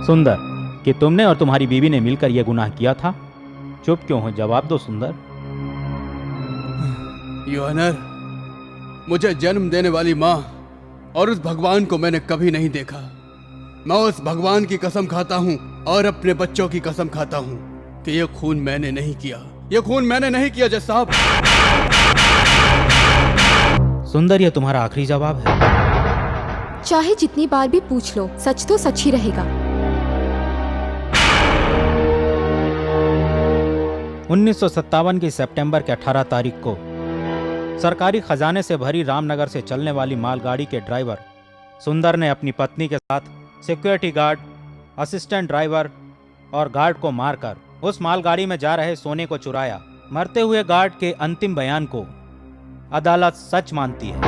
सुंदर, कि तुमने और तुम्हारी बीवी ने मिलकर यह गुनाह किया था? चुप क्यों हो? जवाब दो सुंदर। योर ऑनर, मुझे जन्म देने वाली माँ और उस भगवान को मैंने कभी नहीं देखा। मैं उस भगवान की कसम खाता हूँ और अपने बच्चों की कसम खाता हूँ कि ये खून मैंने नहीं किया। ये खून मैंने नहीं किया जज साहब। सुंदर, यह तुम्हारा आखिरी जवाब है? चाहे जितनी बार भी पूछ लो, सच तो सच ही रहेगा। 1957 की सितंबर के 18 तारीख को सरकारी खजाने से भरी रामनगर से चलने वाली मालगाड़ी के ड्राइवर सुंदर ने अपनी पत्नी के साथ सिक्योरिटी गार्ड, असिस्टेंट ड्राइवर और गार्ड को मारकर उस मालगाड़ी में जा रहे सोने को चुराया। मरते हुए गार्ड के अंतिम बयान को अदालत सच मानती है।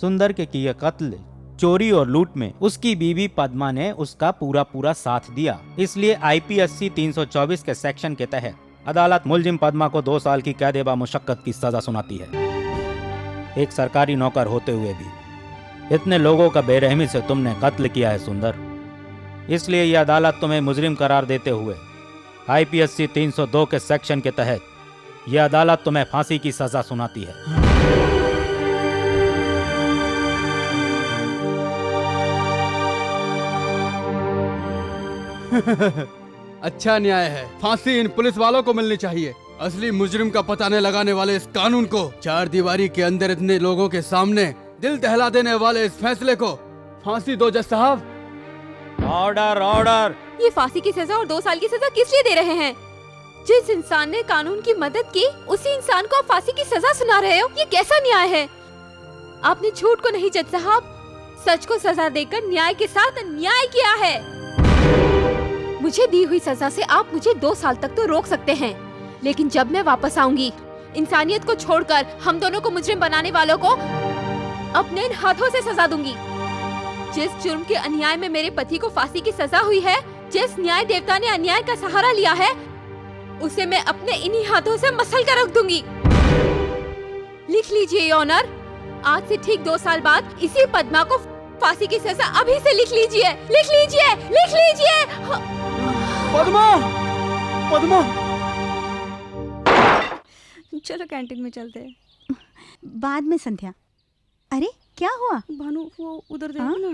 सुंदर के किए कत्ल, चोरी और लूट में उसकी बीवी पद्मा ने उसका पूरा साथ दिया। इसलिए आईपीसी 324 के सेक्शन के तहत अदालत मुलजिम पद्मा को 2 साल की कैद-ए-मुशक्कत की सजा सुनाती है। एक सरकारी नौकर होते हुए भी इतने लोगों का बेरहमी से तुमने कत्ल किया है सुंदर। इसलिए यह अदालत तुम्हें मुजरिम करार देते हुए आईपीसी 302 के सेक्शन के तहत यह अदालत तुम्हें फांसी की सजा सुनाती है। अच्छा न्याय है। फांसी इन पुलिस वालों को मिलनी चाहिए। असली मुजरिम का पता न लगाने वाले इस कानून को, 4 दीवारी के अंदर इतने लोगों के सामने दिल दहला देने वाले इस फैसले को फांसी दो जज साहब। Order, order. ये फांसी की सजा और 2 साल की सजा किस लिए दे रहे हैं? जिस इंसान ने कानून की मदद की, उसी इंसान को आप फांसी की सजा सुना रहे हो। ये कैसा न्याय है? आपने झूठ को नहीं जज साहब, सच को सजा देकर न्याय के साथ अन्याय किया है। मुझे दी हुई सजा से आप मुझे 2 साल तक तो रोक सकते हैं, लेकिन जब मैं वापस आऊंगी, इंसानियत को छोड़कर हम दोनों को मुजरिम बनाने वालों को अपने हाथों से सजा दूंगी। जिस जुर्म के अन्याय में मेरे पति को फांसी की सजा हुई है, जिस न्याय देवता ने अन्याय का सहारा लिया है, उसे मैं अपने इन्हीं हाथों से मसल कर रख दूंगी। लिख लीजिए योर ऑनर, आज से ठीक 2 साल बाद इसी पद्मा को फांसी की सजा अभी से लिख लीजिए, लिख लीजिए, लिख लीजिए। पद्मा, पद्मा। चलो कैंटीन में चलते हैं। बाद में संध्या। अरे क्या हुआ? भानु, वो उधर देखो ना।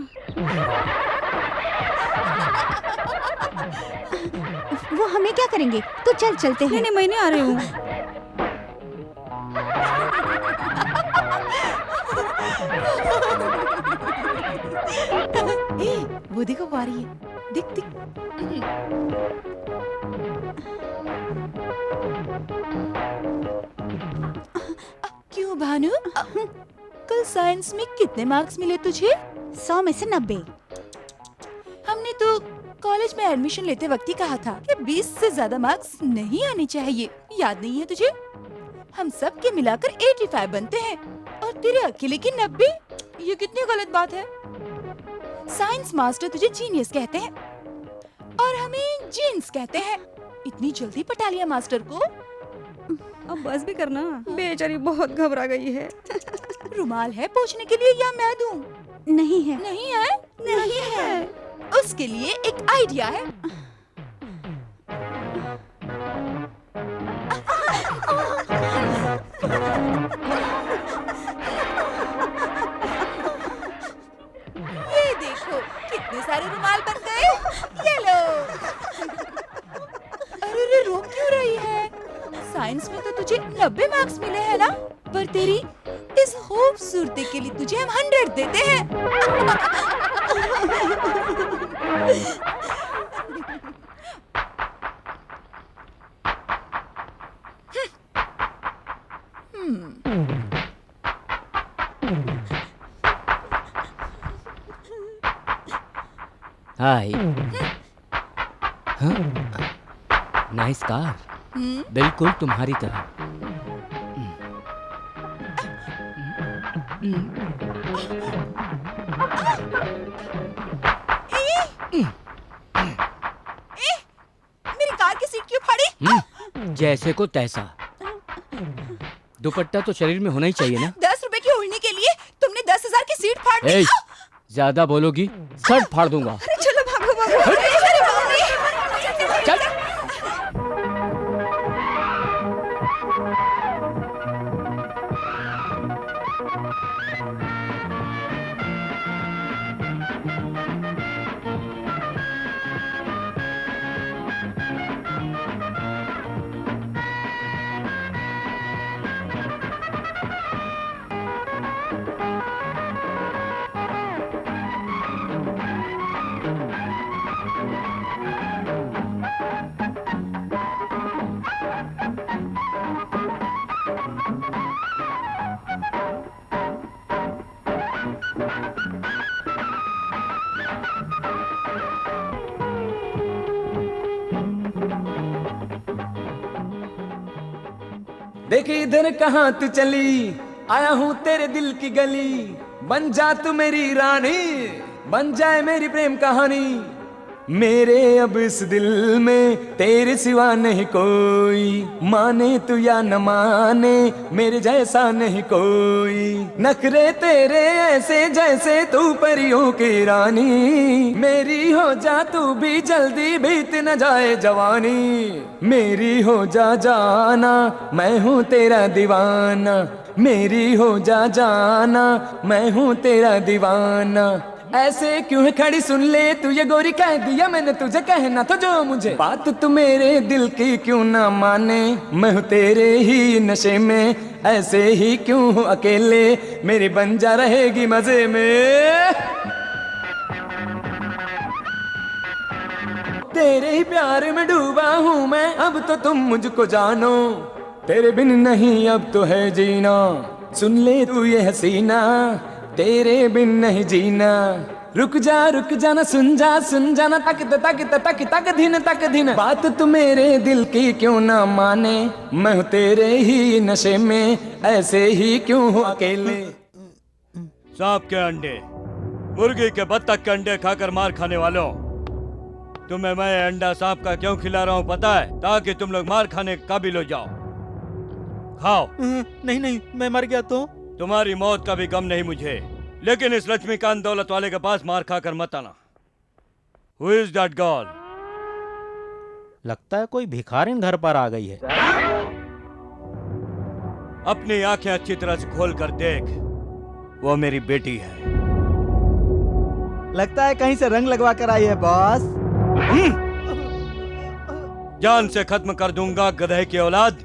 वो हमें क्या करेंगे? तो चल चलते हैं। नहीं, मैं नहीं आ रही हूँ। वो देखो आ रही है। दिख दिख। क्यों भानु? कल साइंस में कितने मार्क्स मिले तुझे? 100 में से 90। हमने तो कॉलेज में एडमिशन लेते वक्त ही कहा था कि 20 से ज्यादा मार्क्स नहीं आने चाहिए। याद नहीं है तुझे? हम सब के मिलाकर 85 बनते हैं और तेरे अकेले की 90। ये कितनी गलत बात है। साइंस मास्टर तुझे जीनियस कहते हैं और हमें जीन्स कहते हैं। इतनी जल्दी पटा लिया मास्टर को। अब बस भी करना, बेचारी बहुत घबरा गई है। रुमाल है पोंछने के लिए या मैं दूं? नहीं है। नहीं है? नहीं है। उसके लिए एक आइडिया है। ये देखो कितने सारे रुमाल बन गए। ये लो। अरे रो क्यों रही है? साइंस में तो तुझे 90 मार्क्स मिले हैं ना? पर तेरी इस खूबसूरती के लिए तुझे हम 100 देते हैं। हाय। नाइस कार, बिल्कुल तुम्हारी तरह। मेरी कार की सीट क्यों फाड़ी? जैसे को तैसा। दुपट्टा तो शरीर में होना ही चाहिए ना। 10 रुपए की उड़ने के लिए तुमने 10,000 की सीट फाड़ दी। ज्यादा बोलोगी सर फाड़ दूंगा। चलो भागो भागो। चल। देख इधर कहाँ तू चली, आया हूँ तेरे दिल की गली, बन जा तू मेरी रानी, बन जाए मेरी प्रेम कहानी। मेरे अब इस दिल में तेरे सिवा नहीं कोई, माने तू या न माने मेरे जैसा नहीं कोई। नखरे तेरे ऐसे जैसे तू परियों की रानी, मेरी हो जा तू भी जल्दी बीत न जाए जवानी। मेरी हो जा जाना मैं हूँ तेरा दीवाना, मेरी हो जा जाना मैं हूँ तेरा दीवाना। ऐसे क्यों है खड़ी सुन ले तू ये गोरी, कह दिया मैंने तुझे कहना तो जो मुझे, बात तू मेरे दिल की क्यों ना माने, मैं हूँ तेरे ही नशे में, ऐसे ही क्यों हूँ अकेले, मेरी बन जा रहेगी मजे में। तेरे ही प्यार में डूबा हूँ मैं, अब तो तुम मुझको जानो, तेरे बिन नहीं अब तो है जीना। सुन ले तू ये हसीना, तेरे बिन नहीं जीना। रुक जा ना सुन जाना, तक दिन बात तू मेरे दिल की क्यों ना माने, मैं हूँ तेरे ही नशे में, ऐसे ही क्यों हूँ अकेले। सांप के अंडे, मुर्गी के बत्तख के अंडे खाकर मार खाने वालों, तुम्हें मैं अंडा सांप का क्यों खिला रहा हूँ पता है? ताकि तुम लोग मार खाने के काबिल हो जाओ। खाओ। नहीं मैं मर गया तो? तुम्हारी मौत का भी गम नहीं मुझे, लेकिन इस लक्ष्मीकांत दौलत वाले के पास मार खाकर मत आना। Who is that girl? लगता है कोई भिखारिन घर पर आ गई है। अपनी आंखें अच्छी तरह से खोल कर देख, वो मेरी बेटी है। लगता है कहीं से रंग लगवा कर आई है बॉस। जान से खत्म कर दूंगा गधे की औलाद,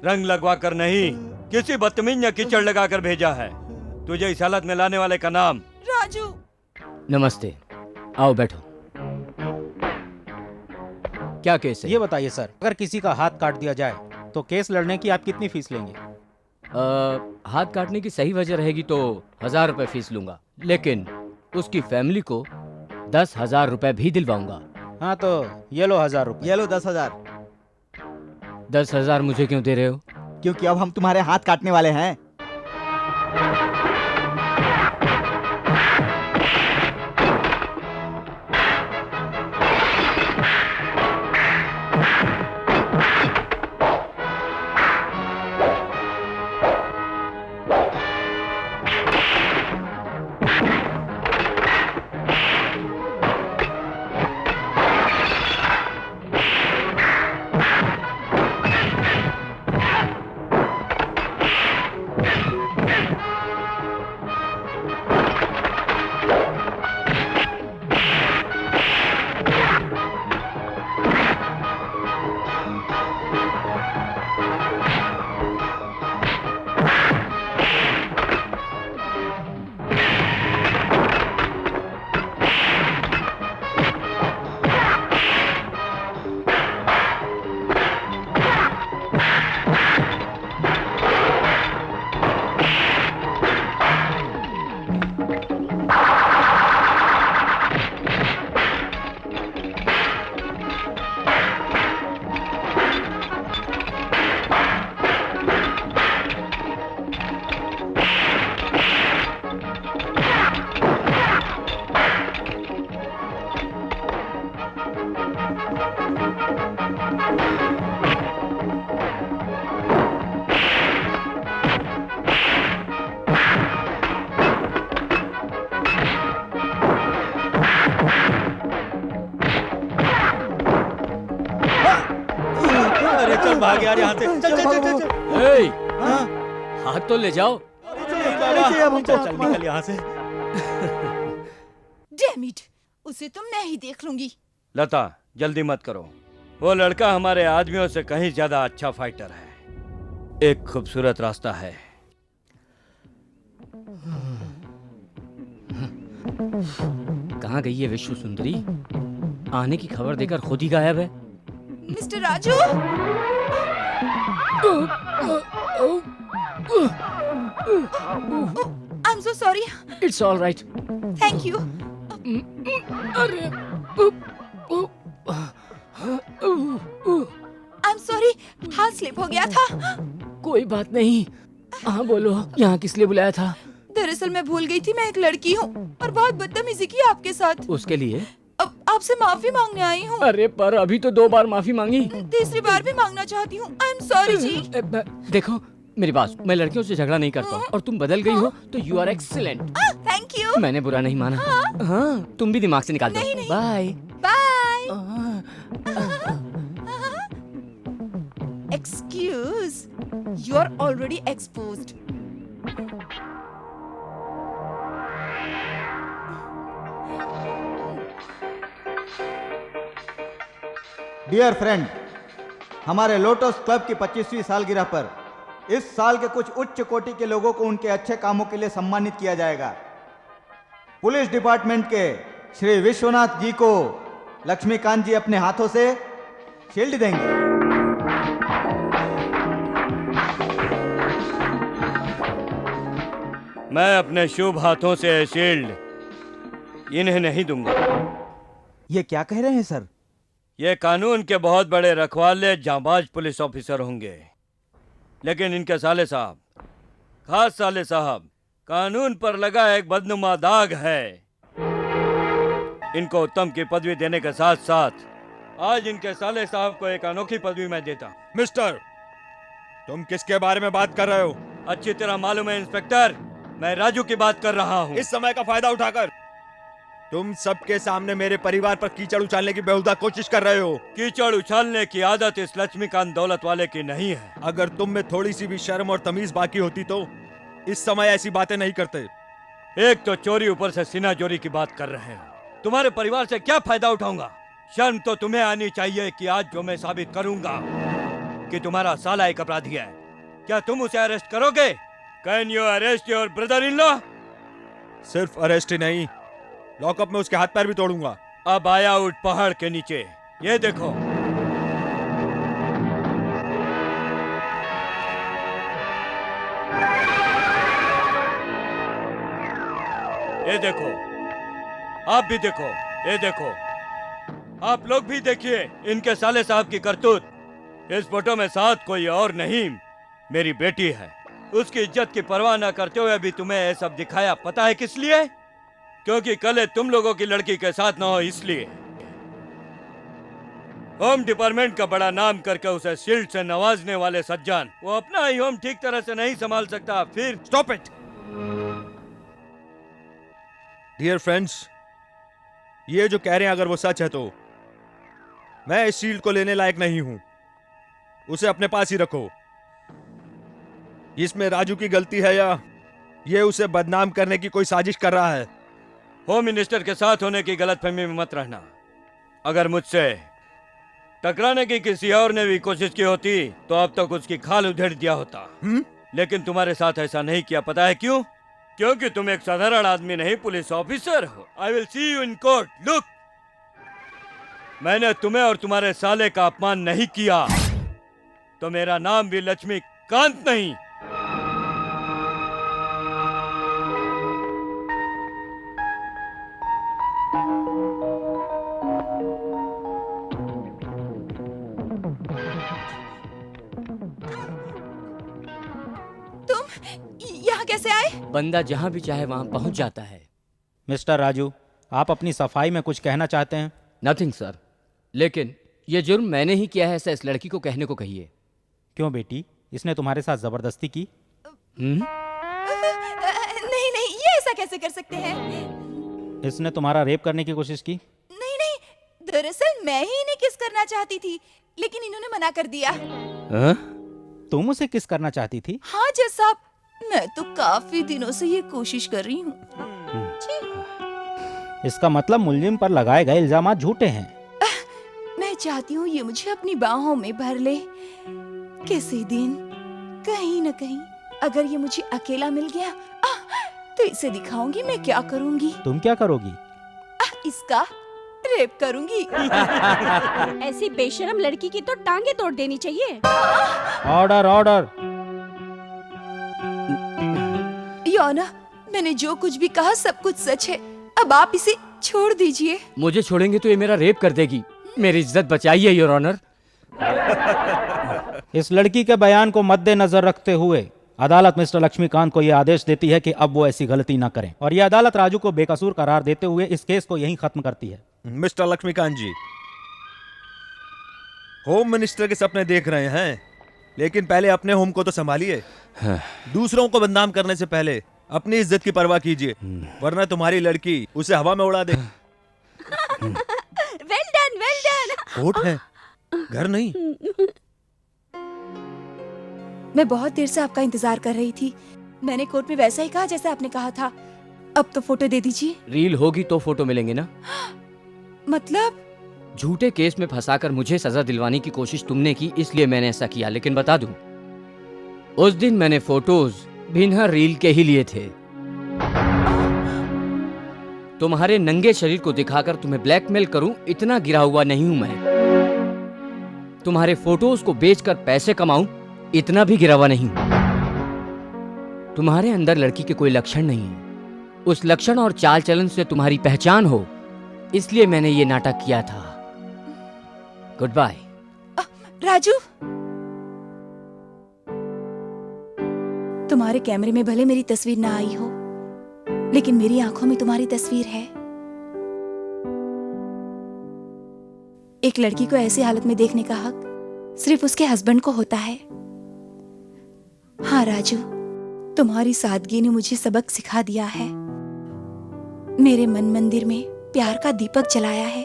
रंग लगवा कर नहीं, किसी बदतमीज ने कीचड़ लगाकर भेजा है। तुझे इस हालत में लाने वाले का नाम? राजू। नमस्ते, आओ बैठो। क्या केस है? ये बताइए सर, अगर किसी का हाथ काट दिया जाए तो केस लड़ने की आप कितनी फीस लेंगे? हाथ काटने की सही वजह रहेगी तो 1000 रुपए फीस लूंगा, लेकिन उसकी फैमिली को 10,000 रुपए भी दिलवाऊंगा। हाँ तो ये लो 1000 रुपए। ये लो 10,000। 10,000 मुझे क्यों दे रहे हो? क्योंकि अब हम तुम्हारे हाथ काटने वाले हैं। यार यहाँ से। चल चल चल चल चल। ए, हाँ, हाथ तो ले जाओ। गाड़ी से अब हमको चल निकल यहाँ से। डैम इट, उसे तो मैं ही देख लूंगी। लता जल्दी मत करो, वो लड़का हमारे आदमियों से कहीं ज्यादा अच्छा फाइटर है। एक खूबसूरत रास्ता है। कहाँ गई है विश्व सुंदरी? आने की खबर देकर खुद ही गायब है। Mister Raju, I am so sorry. It's all right. Thank you. अरे आई एम सॉरी, हाथ स्लिप हो गया था। कोई बात नहीं। हाँ बोलो, यहाँ किस लिए बुलाया था? दरअसल मैं भूल गई थी मैं एक लड़की हूँ और बहुत बदतमीजी की आपके साथ। उसके लिए? अब आपसे माफी मांगने आई हूँ। अरे पर अभी तो 2 बार माफी मांगी। तीसरी बार भी मांगना चाहती हूँ। आई एम सॉरी जी। देखो मेरी बात, मैं लड़कियों से झगड़ा नहीं करता और तुम बदल गई हो तो you are excellent. Thank you. मैंने बुरा नहीं माना। हाँ, तुम भी दिमाग से निकाल दो। Bye bye. Excuse, you are already exposed. Dear friend, हमारे लोटस क्लब की 25वीं सालगिरह पर इस साल के कुछ उच्च कोटि के लोगों को उनके अच्छे कामों के लिए सम्मानित किया जाएगा। पुलिस डिपार्टमेंट के श्री विश्वनाथ जी को लक्ष्मीकांत जी अपने हाथों से शील्ड देंगे। मैं अपने शुभ हाथों से शील्ड इन्हें नहीं दूंगा। ये क्या कह रहे हैं सर? ये कानून के बहुत बड़े रखवाले जांबाज पुलिस ऑफिसर होंगे, लेकिन इनके साले साहब, खास साले साहब, कानून पर लगा एक बदनुमा दाग है। इनको उत्तम की पदवी देने के साथ साथ आज इनके साले साहब को एक अनोखी पदवी मैं देता। मिस्टर, तुम किसके बारे में बात कर रहे हो? अच्छी तरह मालूम है इंस्पेक्टर, मैं राजू की बात कर रहा हूँ। इस समय का फायदा उठाकर तुम सबके सामने मेरे परिवार पर कीचड़ उछालने की बेहुदा कोशिश कर रहे हो। कीचड़ उछालने की आदत इस लक्ष्मीकांत दौलत वाले की नहीं है। अगर तुम में थोड़ी सी भी शर्म और तमीज बाकी होती तो इस समय ऐसी बातें नहीं करते। एक तो चोरी, ऊपर से सीना चोरी की बात कर रहे हो। तुम्हारे परिवार से क्या फायदा उठाऊंगा? शर्म तो तुम्हें आनी चाहिए कि आज जो मैं साबित करूंगा कि तुम्हारा साला एक अपराधी है, क्या तुम उसे अरेस्ट करोगे? Can you arrest your brother in law? सिर्फ अरेस्ट ही नहीं, लॉकअप में उसके हाथ पैर भी तोड़ूंगा। अब आया उठ पहाड़ के नीचे, ये देखो। ये देखो, आप भी देखो, ये देखो, आप लोग भी देखिए इनके साले साहब की करतूत। इस फोटो में साथ कोई और नहीं, मेरी बेटी है। उसकी इज्जत की परवाह न करते हुए भी तुम्हें ये सब दिखाया, पता है किस लिए? क्योंकि कल तुम लोगों की लड़की के साथ ना हो, इसलिए। होम डिपार्टमेंट का बड़ा नाम करके उसे शील्ड से नवाजने वाले सज्जान, वो अपना ही होम ठीक तरह से नहीं संभाल सकता, फिर स्टॉप इट। डियर फ्रेंड्स, ये जो कह रहे हैं अगर वो सच है तो मैं इस शील्ड को लेने लायक नहीं हूं। उसे अपने पास ही रखो। इसमें राजू की गलती है या ये उसे बदनाम करने की कोई साजिश कर रहा है? होम मिनिस्टर के साथ होने की गलतफहमी में मत रहना। अगर मुझसे टकराने की किसी और ने भी कोशिश की होती तो अब तक उसकी खाल उधेड़ दिया होता। लेकिन तुम्हारे साथ ऐसा नहीं किया, पता है क्यों? क्योंकि तुम एक साधारण आदमी नहीं, पुलिस ऑफिसर हो। I will see you in court. Look, मैंने तुम्हें और तुम्हारे साले का अपमान नहीं किया तो मेरा नाम भी लक्ष्मीकांत नहीं। यहाँ कैसे आए? बंदा जहाँ भी चाहे वहाँ पहुँच जाता है। मिस्टर राजू, आप अपनी सफाई में कुछ कहना चाहते हैं? नथिंग सर, लेकिन ये जुर्म मैंने ही किया है ऐसा इस लड़की को कहने को कहिए। क्यों बेटी, इसने तुम्हारे साथ जबरदस्ती की? नहीं नहीं, ये ऐसा कैसे कर सकते हैं? इसने तुम्हारा रेप करने की कोशिश की? नहीं नहीं, दरअसल मैं ही इन्हें किस करना चाहती थी, लेकिन इन्होंने मना कर दिया। हाँ? तुम उसे किस करना चाहती थी? हाँ जज साहब, मैं तो काफी दिनों से ये कोशिश कर रही हूँ। इसका मतलब मुलजिम पर लगाए गए इल्जाम झूठे हैं। मैं चाहती हूँ ये मुझे अपनी बाहों में भर ले। किसी दिन कहीं न कहीं अगर ये मुझे अकेला मिल गया तो इसे दिखाऊंगी मैं क्या करूंगी। तुम क्या करोगी? इसका रेप करूंगी। ऐसी बेशरम लड़की की तो टांगे तोड़ देनी चाहिए। Order order. योना, मैंने जो कुछ भी कहा सब कुछ सच है। अब आप इसे छोड़ दीजिए। मुझे छोड़ेंगे तो ये मेरा रेप कर देगी। मेरी इज्जत बचाइए योर ऑनर। इस लड़की के बयान को मद्देनजर रखते हुए अदालत मिस्टर लक्ष्मीकांत को यह आदेश देती है कि अब वो ऐसी गलती न करें और यह अदालत राजू को बेकसूर करार देते हुए इस केस को यहीं खत्म करती है। मिस्टर लक्ष्मीकांत जी, होम मिनिस्टर के सपने देख रहे हैं, लेकिन पहले अपने होम को तो संभालिए। दूसरों को बदनाम करने से पहले अपनी इज्जत की परवाह कीजिए, वरना तुम्हारी लड़की उसे हवा में उड़ा दे। Well done, well done. Court है, घर नहीं। मैं बहुत देर से आपका इंतजार कर रही थी। मैंने कोर्ट में वैसा ही कहा जैसा आपने कहा था। अब तो फोटो दे दीजिए। रील होगी तो फोटो मिलेंगे ना? मतलब? झूठे केस में फंसाकर मुझे सजा दिलवाने की कोशिश तुमने की, इसलिए मैंने ऐसा किया। लेकिन बता दूं, उस दिन मैंने फोटोज बिना रील के ही लिए थे। तुम्हारे नंगे शरीर को दिखाकर तुम्हें ब्लैकमेल करूं, इतना गिरा हुआ नहीं हूं मैं। तुम्हारे फोटोज को बेचकर पैसे कमाऊं, इतना भी गिरा हुआ नहीं हूं। तुम्हारे अंदर लड़की के कोई लक्षण नहीं है। उस लक्षण और चाल चलन से तुम्हारी पहचान हो, इसलिए मैंने ये नाटक किया था। Good bye. राजू, तुम्हारे कैमरे में भले मेरी तस्वीर ना आई हो, लेकिन मेरी आंखों में तुम्हारी तस्वीर है। एक लड़की को ऐसी हालत में देखने का हक सिर्फ उसके हस्बैंड को होता है। हाँ राजू, तुम्हारी सादगी ने मुझे सबक सिखा दिया है। मेरे मन मंदिर में प्यार का दीपक जलाया है।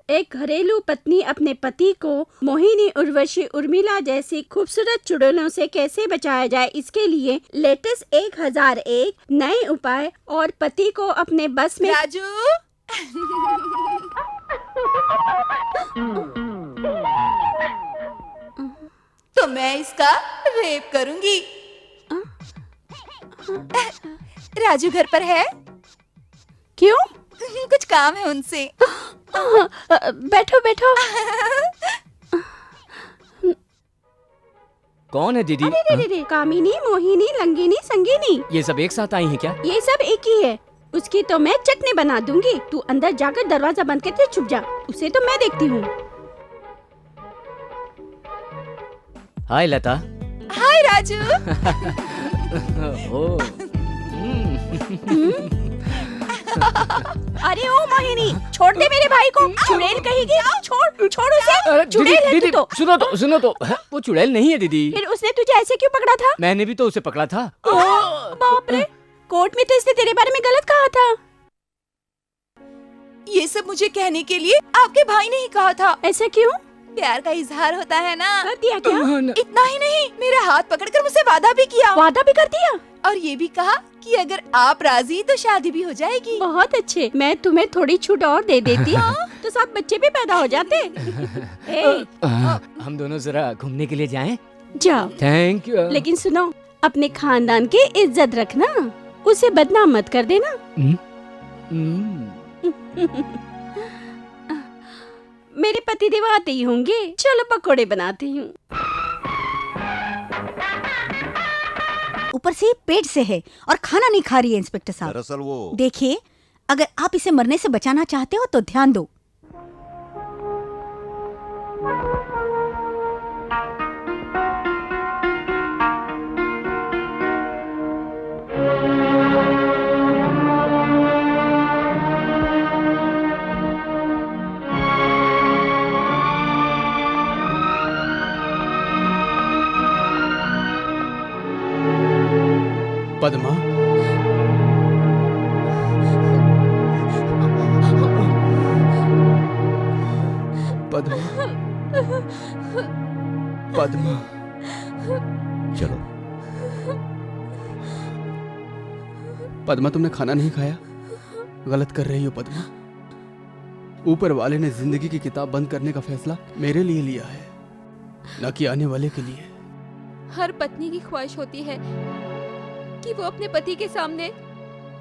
एक घरेलू पत्नी अपने पति को मोहिनी, उर्वशी, उर्मिला जैसी खूबसूरत चुड़ैलों से कैसे बचाया जाए, इसके लिए लेटेस्ट 1001 नए उपाय और पति को अपने बस में। राजू तो मैं इसका रेप करूंगी। राजू घर पर है? क्यों? कुछ काम है उनसे। बैठो बैठो। कौन है दीदी? अरे कामिनी, मोहिनी, लंगिनी, संगिनी, ये सब एक साथ आई हैं क्या? ये सब एक ही है। उसकी तो मैं चटनी बना दूंगी। तू अंदर जाकर दरवाजा बंद करके छुप जा, उसे तो मैं देखती हूँ। हाय लता। हाय राजू। ओ, अरे ओ मोहिनी, छोड़ दे मेरे भाई को। चुड़ैल कहेगी। छोड़ छोड़ उसे। चुड़ैल है दीदी, तू तो। सुनो तो वो चुड़ैल नहीं है दीदी। फिर उसने तुझे ऐसे क्यों पकड़ा था? मैंने भी तो उसे पकड़ा था। बाप रे, कोर्ट में तो इसने तेरे बारे में गलत कहा था। ये सब मुझे कहने के लिए आपके भाई ने ही कहा था। ऐसा क्यों? प्यार का इजहार होता है ना। कर दिया क्या? इतना ही नहीं, मेरा हाथ पकड़कर मुझसे वादा भी किया। वादा भी कर दिया? और ये भी कहा कि अगर आप राजी तो शादी भी हो जाएगी। बहुत अच्छे, मैं तुम्हें थोड़ी छूट और दे देती तो सब बच्चे भी पैदा हो जाते। हम दोनों जरा घूमने के लिए जाएं? जाओ। Thank you. लेकिन सुनो, अपने खानदान की इज्जत रखना, उसे बदनाम मत कर देना। मेरे पति देव आते ही होंगे, चलो पकोड़े बनाती हूँ। ऊपर से पेट से है और खाना नहीं खा रही है इंस्पेक्टर साहब। दरअसल वो देखिए, अगर आप इसे मरने से बचाना चाहते हो तो ध्यान दो। पद्मा, पद्मा, पद्मा। चलो। पद्मा, तुमने खाना नहीं खाया? गलत कर रही हो पद्मा। ऊपर वाले ने जिंदगी की किताब बंद करने का फैसला मेरे लिए लिया है, न कि आने वाले के लिए। हर पत्नी की ख्वाहिश होती है कि वो अपने पति के सामने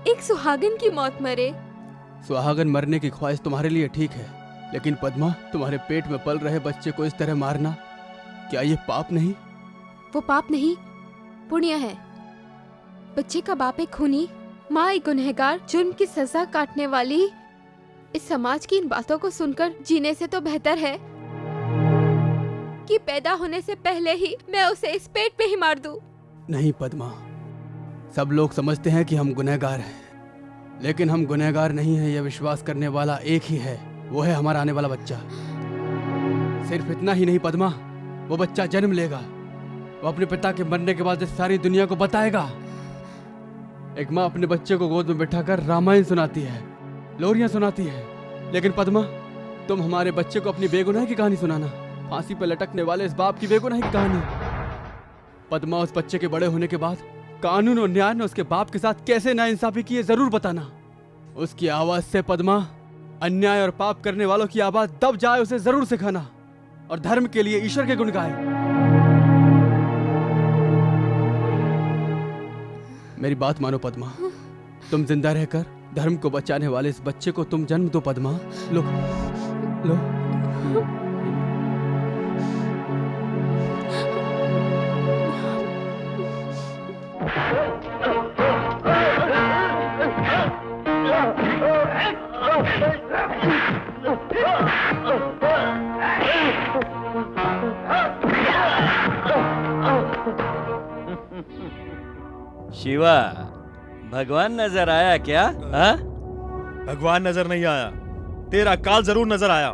एक सुहागन की मौत मरे। सुहागन मरने की ख्वाहिश तुम्हारे लिए ठीक है, लेकिन पद्मा, तुम्हारे पेट में पल रहे बच्चे को इस तरह मारना, क्या ये पाप नहीं? वो पाप नहीं, पुण्य है। बच्चे का बाप एक खूनी, माँ एक गुनहगार, जुर्म की सजा काटने वाली। इस समाज की इन बातों को सुनकर जीने से तो बेहतर है कि पैदा होने से पहले ही मैं उसे इस पेट पे ही मार दूं। नहीं पद्मा, सब लोग समझते हैं कि हम गुनहगार हैं, लेकिन हम गुनहगार नहीं हैं, यह विश्वास करने वाला एक ही है, वो है हमारा आने वाला बच्चा। सिर्फ इतना ही नहीं पद्मा, वो बच्चा जन्म लेगा, वो अपने पिता के मरने के बाद इस सारी दुनिया को बताएगा। एक माँ अपने बच्चे को गोद में बिठाकर रामायण सुनाती है, लोरियां सुनाती है, लेकिन पद्मा, तुम हमारे बच्चे को अपनी बेगुनाही की कहानी सुनाना, फांसी पर लटकने वाले इस बाप की बेगुनाही की कहानी। पद्मा, उस बच्चे के बड़े होने के बाद कानून और न्याय ने उसके बाप के साथ कैसे नाइंसाफी की है जरूर बताना। उसकी आवाज से पद्मा, अन्याय और पाप करने वालों की आवाज दब जाए उसे जरूर सिखाना, और धर्म के लिए ईश्वर के गुण गाए। मेरी बात मानो पद्मा, तुम जिंदा रहकर धर्म को बचाने वाले इस बच्चे को तुम जन्म दो पद्मा। लो लो। शिवा, भगवान नजर आया क्या? हाँ? भगवान नजर नहीं आया, तेरा काल जरूर नजर आया।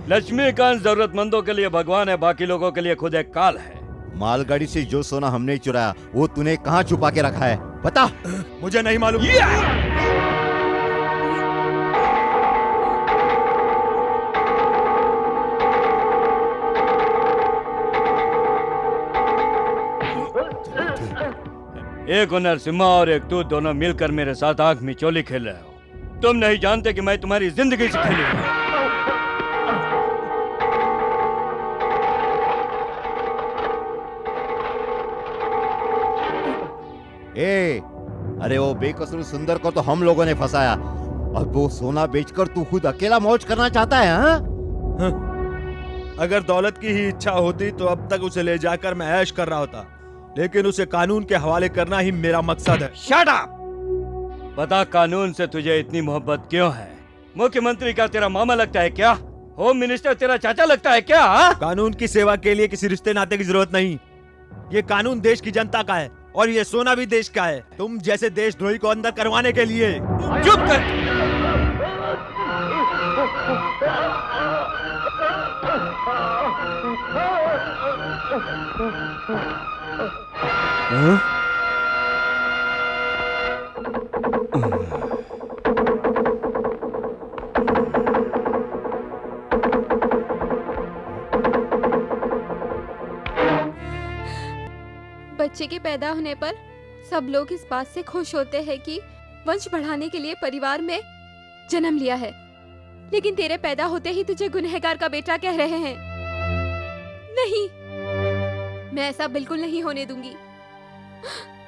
लक्ष्मीकांत जरूरतमंदों के लिए भगवान है, बाकी लोगों के लिए खुद एक काल है। मालगाड़ी से जो सोना हमने चुराया वो तूने कहाँ छुपा के रखा है बता? मुझे नहीं मालूम। एक नरसिम्हा और एक तू दोनों मिलकर मेरे साथ आंख में चोली खेल रहे हो। तुम नहीं जानते कि मैं तुम्हारी जिंदगी से खेली हूं। अरे वो बेकसूर सुंदर को तो हम लोगों ने फंसाया, अब वो सोना बेचकर तू खुद अकेला मौज करना चाहता है? हाँ? अगर दौलत की ही इच्छा होती तो अब तक उसे ले जाकर मैं ऐश कर रहा होता, लेकिन उसे कानून के हवाले करना ही मेरा मकसद है। Shut up! बता, कानून से तुझे इतनी मोहब्बत क्यों है? मुख्यमंत्री का तेरा मामा लगता है क्या? होम मिनिस्टर तेरा चाचा लगता है क्या? कानून की सेवा के लिए किसी रिश्ते नाते की जरूरत नहीं। ये कानून देश की जनता का है और ये सोना भी देश का है, तुम जैसे देशद्रोही को अंदर करवाने के लिए। चुप कर! बच्चे के पैदा होने पर सब लोग इस बात से खुश होते हैं कि वंश बढ़ाने के लिए परिवार में जन्म लिया है, लेकिन तेरे पैदा होते ही तुझे गुनहगार का बेटा कह रहे हैं। नहीं, मैं ऐसा बिल्कुल नहीं होने दूंगी।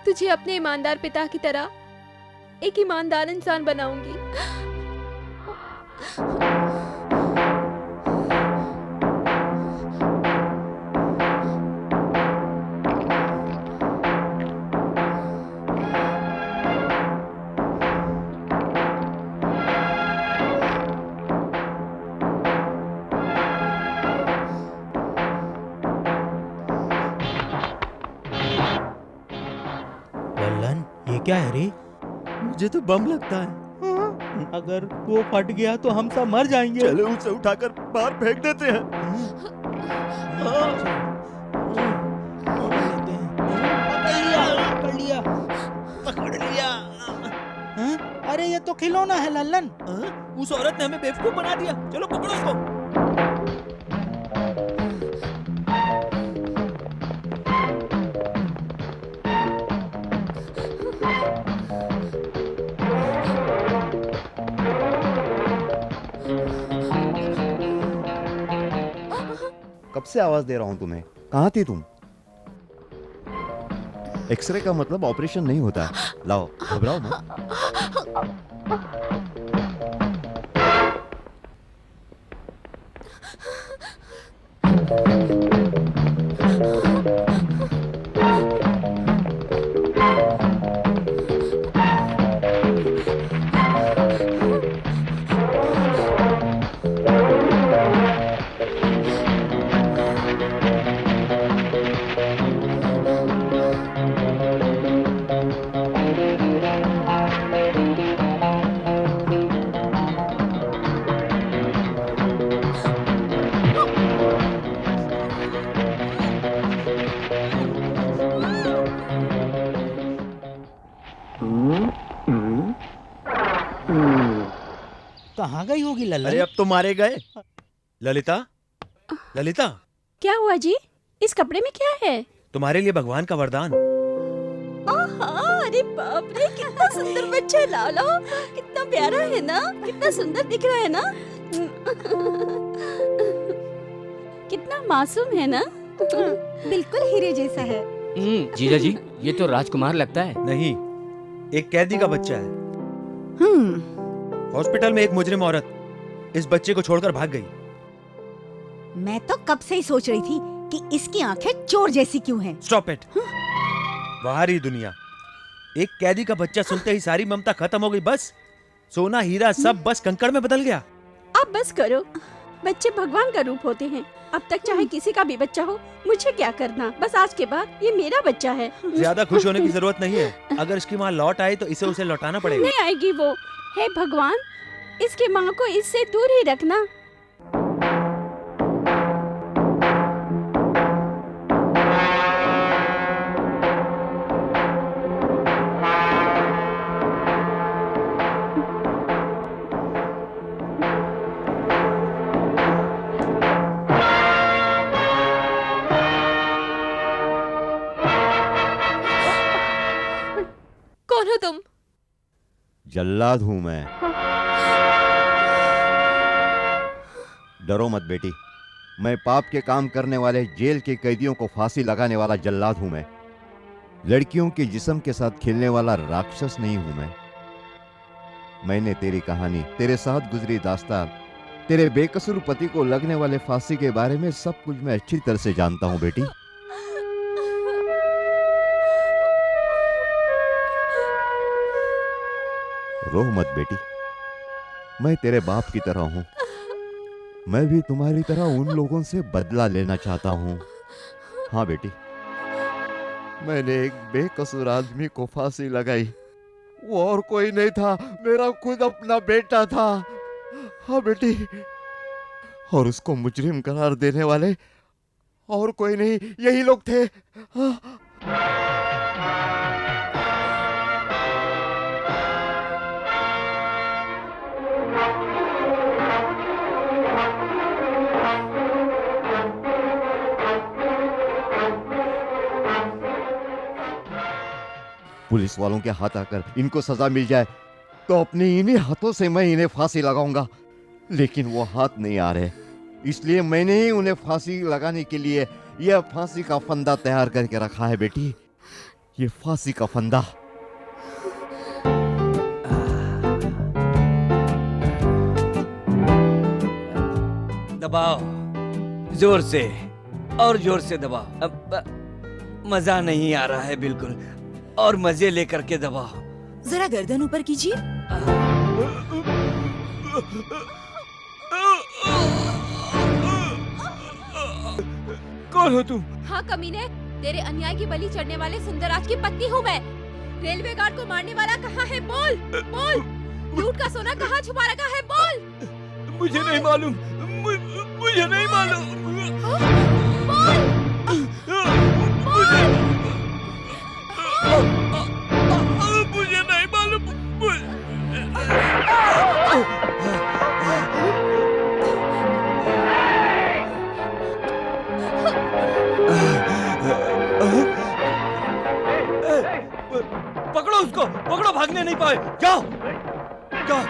तुझे अपने ईमानदार पिता की तरह एक ईमानदार इंसान बनाऊंगी। लल्लन, ये क्या है रे? मुझे तो बम लगता है। अगर वो फट गया तो हम सब मर जाएंगे। चलो उसे उठाकर बाहर फेंक देते हैं। पकड़ लिया। अरे ये तो खिलौना है लल्लन। उस औरत ने हमें बेवकूफ बना दिया। चलो पकड़ो उसको। कब से आवाज दे रहा हूं तुम्हें, कहाँ थी तुम? एक्सरे का मतलब ऑपरेशन नहीं होता। लाओ, घबराओ मत। कहाँ गई होगी लल्ला? अरे अब तो मारे गए। ललिता, ललिता, क्या हुआ जी? इस कपड़े में क्या है? तुम्हारे लिए भगवान का वरदान। अरे बाप रे, कितना सुंदर बच्चा है लाला, कितना प्यारा है ना, कितना सुंदर दिख रहा है ना, कितना मासूम है ना, बिल्कुल हीरे जैसा है। जीजा जी, ये तो राजकुमार लगता है। नहीं, एक कैदी का बच्चा है। हॉस्पिटल में एक मुजरिम औरत इस बच्चे को छोड़कर भाग गई। मैं तो कब से ही सोच रही थी कि इसकी आंखें चोर जैसी क्यों हैं। Stop it. बाहरी दुनिया, एक कैदी का बच्चा सुनते ही सारी ममता खत्म हो गई। बस सोना हीरा सब बस कंकड़ में बदल गया। आप बस करो, बच्चे भगवान का रूप होते हैं। अब तक चाहे किसी का भी बच्चा हो, मुझे क्या करना, बस आज के बाद ये मेरा बच्चा है। ज्यादा खुश होने की जरूरत नहीं है। अगर इसकी माँ लौट आई तो इसे उसे लौटाना पड़ेगा। नहीं आएगी वो। हे भगवान, इसकी माँ को इससे दूर ही रखना। कौन हो तुम? जल्लाद हूं मैं। डरो मत बेटी, मैं पाप के काम करने वाले जेल के कैदियों को फांसी लगाने वाला जल्लाद हूं मैं। लड़कियों के जिस्म के साथ खेलने वाला राक्षस नहीं हूं मैं। मैंने तेरी कहानी, तेरे साथ गुजरी दास्तान, तेरे बेकसूर पति को लगने वाले फांसी के बारे में सब कुछ मैं अच्छी तरह से जानता हूं बेटी। रो मत बेटी, मैं तेरे बाप की तरह हूं। मैं भी तुम्हारी तरह उन लोगों से बदला लेना चाहता हूं। हाँ बेटी, मैंने एक बेकसूर आदमी को फांसी लगाई। वो और कोई नहीं था, मेरा खुद अपना बेटा था। हाँ बेटी, और उसको मुजरिम करार देने वाले और कोई नहीं, यही लोग थे। हाँ। पुलिस वालों के हाथ आकर इनको सजा मिल जाए तो अपने इन्हीं हाथों से मैं इन्हें फांसी लगाऊंगा। लेकिन वो हाथ नहीं आ रहे, इसलिए मैंने ही उन्हें फांसी लगाने के लिए यह फांसी का फंदा तैयार करके रखा है बेटी। ये फांसी का फंदा। दबाओ, जोर से और जोर से दबाओ। अब मजा नहीं आ रहा है बिल्कुल, और मजे लेकर के दबाओ। जरा गर्दन ऊपर कीजिए। कौन हो तुम? हाँ कमीने, तेरे अन्याय की बलि चढ़ने वाले सुंदरराज की पत्नी हूँ मैं। रेलवे गार्ड को मारने वाला कहाँ है? बोल बोल। लूट का सोना कहाँ छुपा रखा है? बोल। मुझे नहीं मालूम, मुझे नहीं मालूम। मुझे नहीं मालूम। पकड़ो उसको, पकड़ो, भागने नहीं पाए। जाओ जाओ।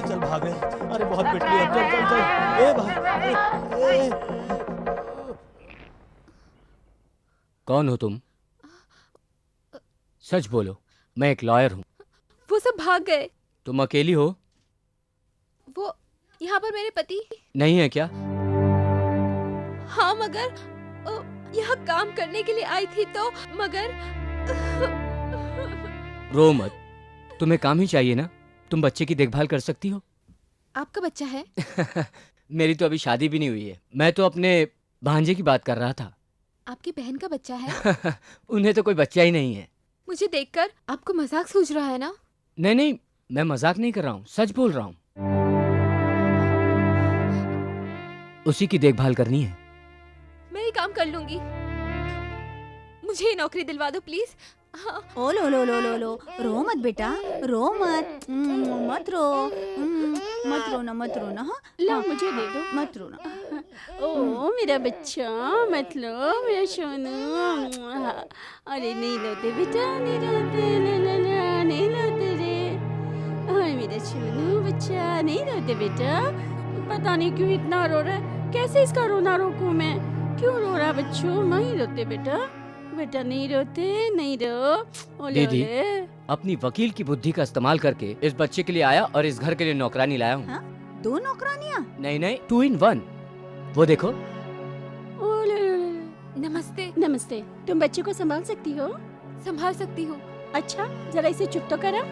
चल भाग रहे। अरे बहुत पिट लिया, चल चल चल। ए भाई, कौन हो तुम? सच बोलो, मैं एक लॉयर हूँ। वो सब भाग गए। तुम अकेली हो? वो यहाँ पर मेरे पति नहीं है क्या? हाँ, मगर यहाँ काम करने के लिए आई थी तो मगर रो मत, तुम्हें काम ही चाहिए ना? तुम बच्चे की देखभाल कर सकती हो? आपका बच्चा है? मेरी तो अभी शादी भी नहीं हुई है। मैं तो अपने भांजे की बात कर रहा था। आपकी बहन का बच्चा है? उन्हें तो कोई बच्चा ही नहीं है। मुझे देखकर आपको मजाक सूझ रहा है ना? नहीं नहीं, मैं मजाक नहीं कर रहा हूँ, सच बोल रहा हूँ। उसी की देखभाल करनी है। मैं ये काम कर लूंगी। मुझे ये नौकरी दिलवा दो प्लीज। हाँ। ओ लो लो लो लो लो, रो मत बेटा, रो मत, मत रो, मत रोना, मत रोना। हाँ, ला मुझे दे दो। मत रोना। ओ मेरा बच्चा, मत लो मेरा सोनू। अरे नहीं रोते बेटा, नहीं रोते, ला ला ला, नहीं रोते रे। अरे मेरा सोनू बच्चा, नहीं रोते बेटा। पता नहीं क्यों इतना रो रहा है, कैसे इसका रोना रोकूं मैं? क्यों रो रहा बच्चों? नहीं रोते बेटा, बेटा नहीं रोते, नहीं रो। ओले दीदी, ओले। अपनी वकील की बुद्धि का इस्तेमाल करके इस बच्चे के लिए आया और इस घर के लिए नौकरानी लाया हूँ। हाँ? 2 नौकरानियाँ? नहीं नहीं, 2 in 1। वो देखो। ओले ओले। नमस्ते। नमस्ते। तुम बच्चे को संभाल सकती हो? संभाल सकती हूँ। अच्छा, जरा इसे चुप तो करा।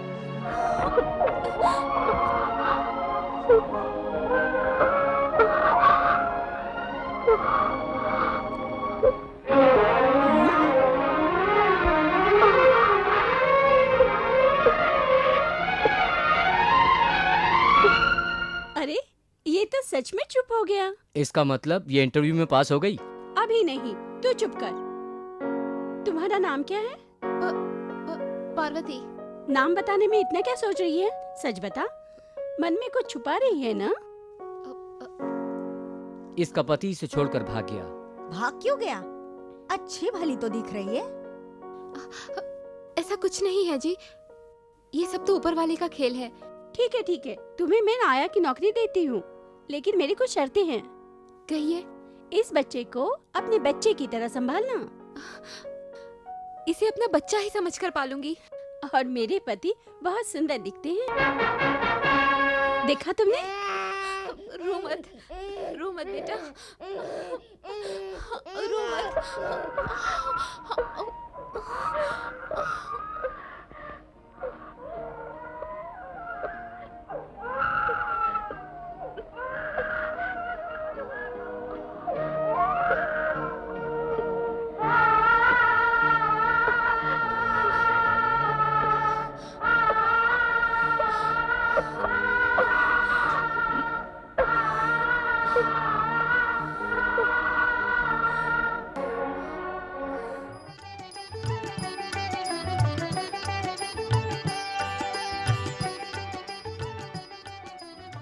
अरे, ये तो सच में चुप हो गया। इसका मतलब ये इंटरव्यू में पास हो गई? अभी नहीं, तू चुप कर। तुम्हारा नाम क्या है? पार्वती। नाम बताने में इतना क्या सोच रही है? सच बता, मन में कुछ छुपा रही है ना? इसका पति इसे छोड़कर भाग गया। भाग क्यों गया? अच्छी भली तो दिख रही है। ऐसा कुछ नहीं है जी, ये सब तो ऊपर वाले का खेल है। ठीक है, तुम्हें मैं नाया की नौकरी देती हूँ, लेकिन मेरी कुछ शर्तें हैं। कहिए। इस बच्चे को अपने बच्चे की तरह संभालना, इसे अपना बच्चा ही समझकर पालूंगी। और मेरे पति बहुत सुंदर दिखते हैं। देखा तुमने? रो मत बेटा, रो मत।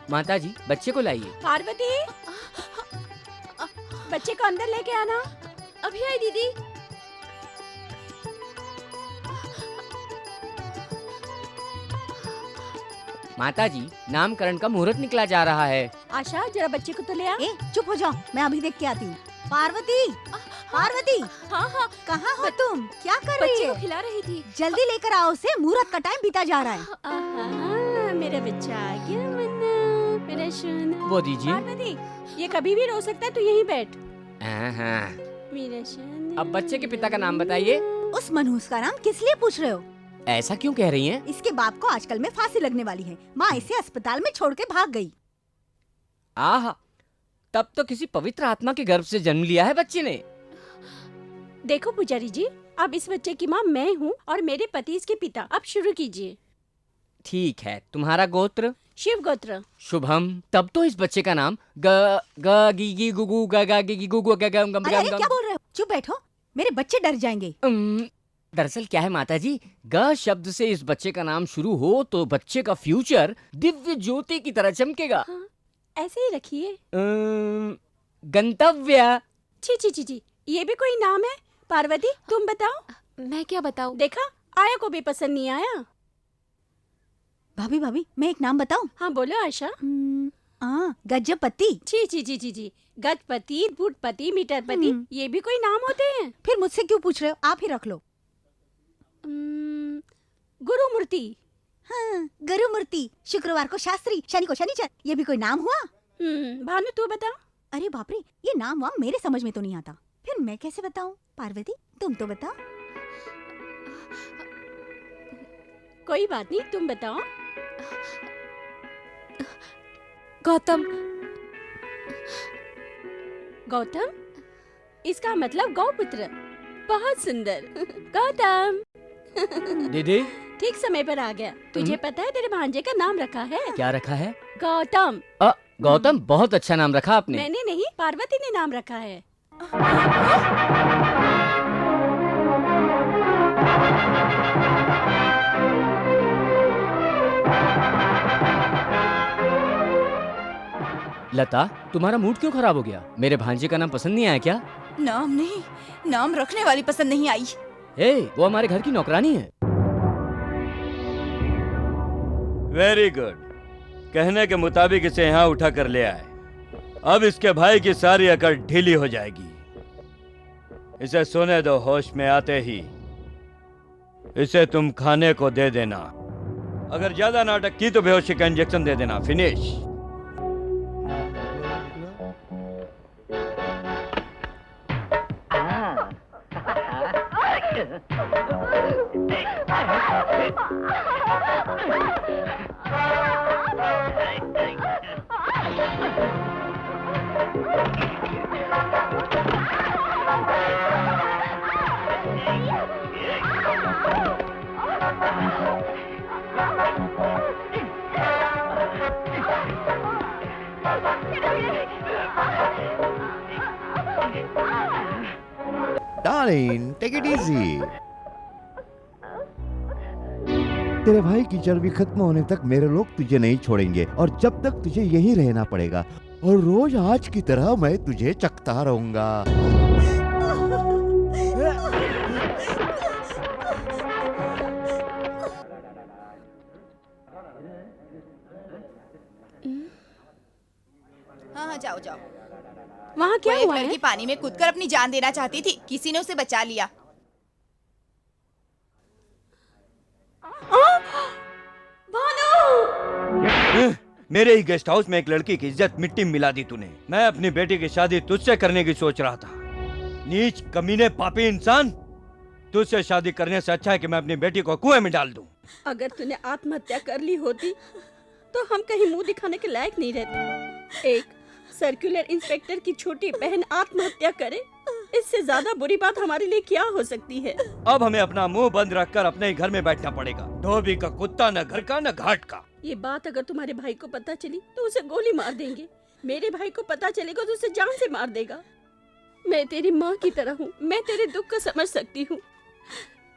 माता जी, बच्चे को लाइए। पार्वती, बच्चे को अंदर लेके आना। अभी आई दीदी। माता जी, नामकरण का मुहूर्त निकला जा रहा है। आशा, जरा बच्चे को तो ले आ। ए, चुप हो जाओ, मैं अभी देख के आती हूँ। पार्वती, पार्वती, हाँ, कहाँ हो तुम? क्या कर रही बच्चे हो? को खिला रही थी। जल्दी लेकर आओ उसे, मुहूर्त का टाइम बीता जा रहा है। आहा, मेरा बच्चा आ गया मन्ना, मेरा सोना। वो दीजिए। पार्वती, ये कभी भी रो सकता है, तू यहीं बैठ। हाँ। मेरा सोना। अब बच्चे के पिता का नाम बताइए। उस मनहूस का नाम किस लिए पूछ रहे हो? ऐसा क्यों कह रही हैं? इसके बाप को आजकल में फांसी लगने वाली है। माँ इसे अस्पताल में छोड़ के भाग गई। आहा, तब तो किसी पवित्र आत्मा के गर्भ से जन्म लिया है बच्चे ने। देखो पुजारी जी, अब इस बच्चे की माँ मैं हूँ और मेरे पति इसके पिता। अब शुरू कीजिए। ठीक है, तुम्हारा गोत्र? शिव गोत्र। शुभम। तब तो इस बच्चे का नाम ग ग गी गी गुगु ग ग गी गी गुगु ग ग गम अरे अरे, क्या बोल रहे हो? चुप बैठो, मेरे बच्चे डर जाएंगे। दरअसल क्या है माता जी, ग शब्द से इस बच्चे का नाम शुरू हो तो बच्चे का फ्यूचर दिव्य ज्योति की तरह चमकेगा। हाँ, ऐसे ही रखिए। गंतव्य। छी, ये भी कोई नाम है? पार्वती, तुम बताओ। मैं क्या बताऊं? देखा, आया को भी पसंद नहीं आया। भाभी, मैं एक नाम बताऊं? हाँ बोलो आशा। गजपति। छी, गजपति, फुटपति, मीटरपति, ये भी कोई नाम होते हैं? फिर मुझसे क्यों पूछ रहे हो? आप ही रख लो। गुरुमूर्ति। हाँ, गुरुमूर्ति। शुक्रवार को शास्त्री, शनि को शनिचर, ये भी कोई नाम हुआ? भानु तू बता। अरे बाप रे, ये नाम वाम मेरे समझ में तो नहीं आता। फिर मैं कैसे बताऊं? पार्वती, तुम तो बताओ। कोई बात नहीं, तुम बताओ। गौतम। गौतम, इसका मतलब गौपुत्र। बहुत सुंदर। गौतम। दीदी। ठीक समय पर आ गया। तुझे पता है तेरे भांजे का नाम रखा है? क्या रखा है? गौतम। गौतम, बहुत अच्छा नाम रखा आपने। मैंने नहीं, पार्वती ने नाम रखा है। लता, तुम्हारा मूड क्यों खराब हो गया? मेरे भांजे का नाम पसंद नहीं आया क्या? नाम नहीं, नाम रखने वाली पसंद नहीं आई। वो हमारे घर की नौकरानी है। Very good. कहने के मुताबिक इसे यहाँ उठा कर ले आए। अब इसके भाई की सारी अकड़ ढीली हो जाएगी। इसे सोने दो, होश में आते ही इसे तुम खाने को दे देना। अगर ज्यादा नाटक की तो बेहोशी का इंजेक्शन दे देना। Finish. Darling, take it easy. तेरे भाई की चर्बी खत्म होने तक मेरे लोग तुझे नहीं छोड़ेंगे और जब तक तुझे यहीं रहना पड़ेगा। और रोज आज की तरह मैं तुझे चखता रहूंगा। हाँ हाँ, जाओ जाओ। वहाँ क्या वो एक हुआ है? लड़की पानी में कूदकर अपनी जान देना चाहती थी, किसी ने उसे बचा लिया। मेरे ही गेस्ट हाउस में एक लड़की की इज्जत मिट्टी में मिला दी तूने। मैं अपनी बेटी की शादी तुझसे करने की सोच रहा था। नीच कमीने पापी इंसान, तुझसे शादी करने से अच्छा है कि मैं अपनी बेटी को कुएं में डाल दूं। अगर तूने आत्महत्या कर ली होती तो हम कहीं मुंह दिखाने के लायक नहीं रहते। एक सर्कुलर इंस्पेक्टर की छोटी बहन आत्महत्या करे, इससे ज्यादा बुरी बात हमारे लिए क्या हो सकती है? अब हमें अपना मुंह बंद रखकर अपने ही घर में बैठना पड़ेगा। धोबी का कुत्ता, न घर का न घाट का। ये बात अगर तुम्हारे भाई को पता चली तो उसे गोली मार देंगे। मेरे भाई को पता चलेगा तो उसे जान से मार देगा। मैं तेरी माँ की तरह हूँ, मैं तेरे दुख को समझ सकती हूँ।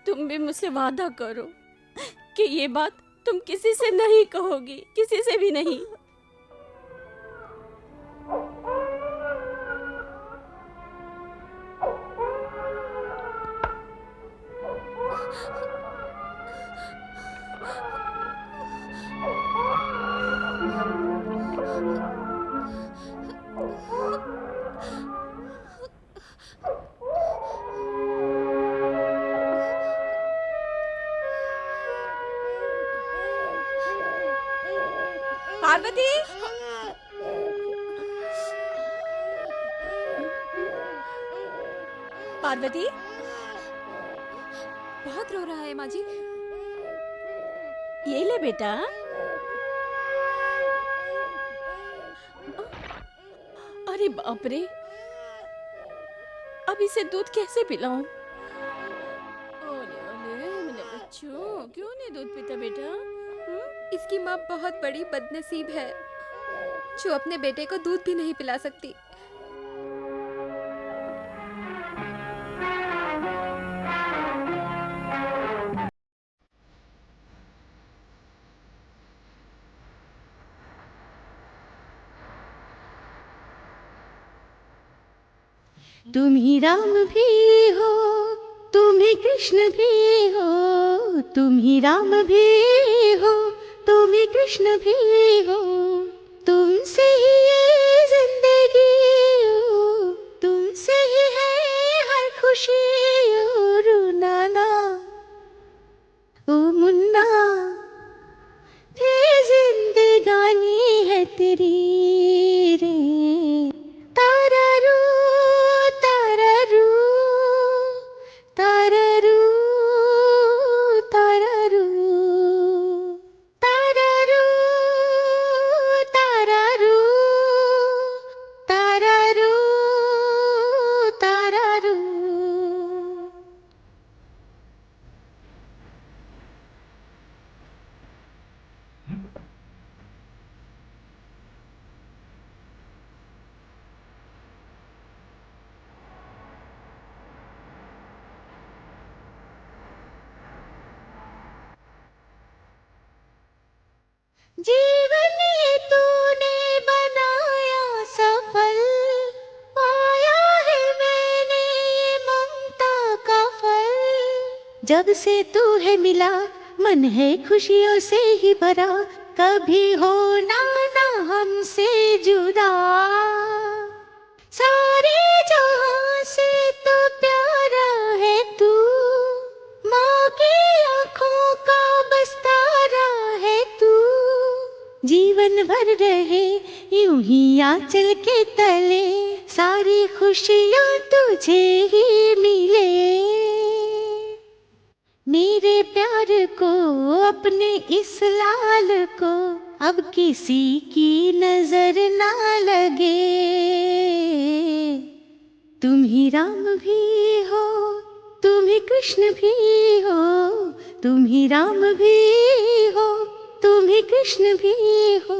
तुम भी मुझसे वादा करो कि ये बात तुम किसी से नहीं कहोगी, किसी से भी नहीं। पार्वती, पार्वती, बहुत रो रहा है माँ जी। ये ले बेटा। अरे बाप रे, अब इसे दूध कैसे पिलाऊं? ओले ओले मेरे बच्चों, क्यों नहीं दूध पीता बेटा? इसकी माँ बहुत बड़ी बदनसीब है जो अपने बेटे को दूध भी नहीं पिला सकती। तुम ही राम भी हो, तुम ही कृष्ण भी हो, तुम ही राम भी हो, तुम ही कृष्ण भी हो, तुमसे ही ये जिंदगी हो, तुमसे ही है हर खुशी हो। रूना ना ओ मुन्ना, ये जिंदगानी है तेरी रे। तारारू तारारू तारारू तारारू तारारू तारारू तारारू तारारू। जीवन ये तूने बनाया सफल, पाया है मैंने ये ममता का फल। जब से तू है मिला मन है खुशियों से ही भरा, कभी होना ना हमसे जुदा। सारे जहां से तो प्यारा है तू, माँ की आंखों का बस्तारा है तू। जीवन भर रहे यूं ही आंचल के तले, सारी खुशियाँ तुझे ही मिले। मेरे प्यार को अपने इस लाल को अब किसी की नजर ना लगे। तुम ही राम भी हो, तुम ही कृष्ण भी हो, तुम ही राम भी हो, तुम ही कृष्ण भी हो।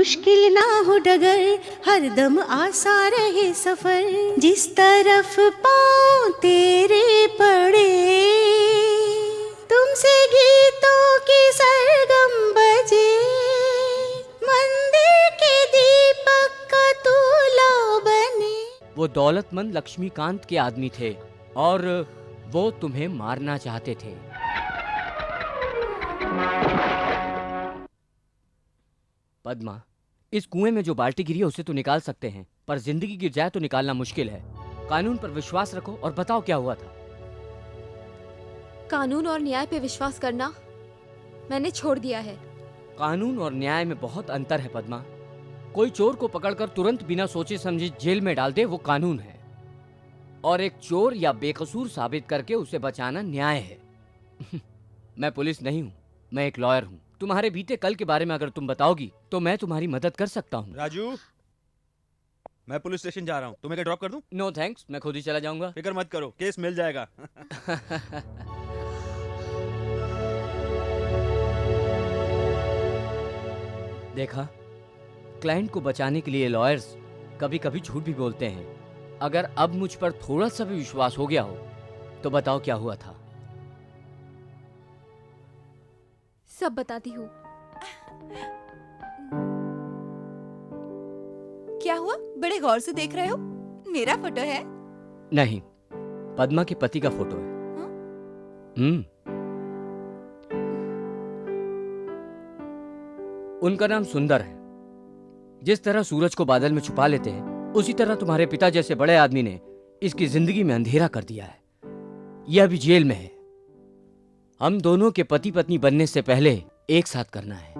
मुश्किल ना हो डगर, हरदम आसा रहे सफर, जिस तरफ पाँव तेरे पड़े, तुमसे गीतों की सरगम बजे, मंदिर के दीपक का तू लौ बने। वो दौलतमंद लक्ष्मीकांत के आदमी थे और वो तुम्हें मारना चाहते थे। पद्मा, इस कुएं में जो बाल्टी गिरी है उसे तो निकाल सकते हैं, पर जिंदगी गिर जाए तो निकालना मुश्किल है। कानून पर विश्वास रखो और बताओ क्या हुआ था। कानून और न्याय पे विश्वास करना मैंने छोड़ दिया है। कानून और न्याय में बहुत अंतर है पद्मा। कोई चोर को पकड़कर तुरंत बिना सोचे समझे जेल में डाल दे वो कानून है, और एक चोर या बेकसूर साबित करके उसे बचाना न्याय है। मैं पुलिस नहीं हूँ, मैं एक लॉयर हूँ। तुम्हारे बीते कल के बारे में अगर तुम बताओगी तो मैं तुम्हारी मदद कर सकता हूँ। राजू, मैं पुलिस स्टेशन जा रहा हूँ, तुम्हें क्या ड्रॉप कर दूं? नो थैंक्स, मैं खुद ही चला जाऊंगा। फिक्र मत करो, केस मिल जाएगा। देखा, क्लाइंट को बचाने के लिए लॉयर्स कभी कभी झूठ भी बोलते हैं। अगर अब मुझ पर थोड़ा सा भी विश्वास हो गया हो तो बताओ क्या हुआ था। सब बताती हूँ। क्या हुआ? बड़े गौर से देख रहे हो? मेरा फोटो है? नहीं, पद्मा के पति का फोटो है। उनका नाम सुंदर है। जिस तरह सूरज को बादल में छुपा लेते हैं, उसी तरह तुम्हारे पिता जैसे बड़े आदमी ने इसकी जिंदगी में अंधेरा कर दिया है। यह अभी जेल में है। हम दोनों के पति पत्नी बनने से पहले एक साथ करना है।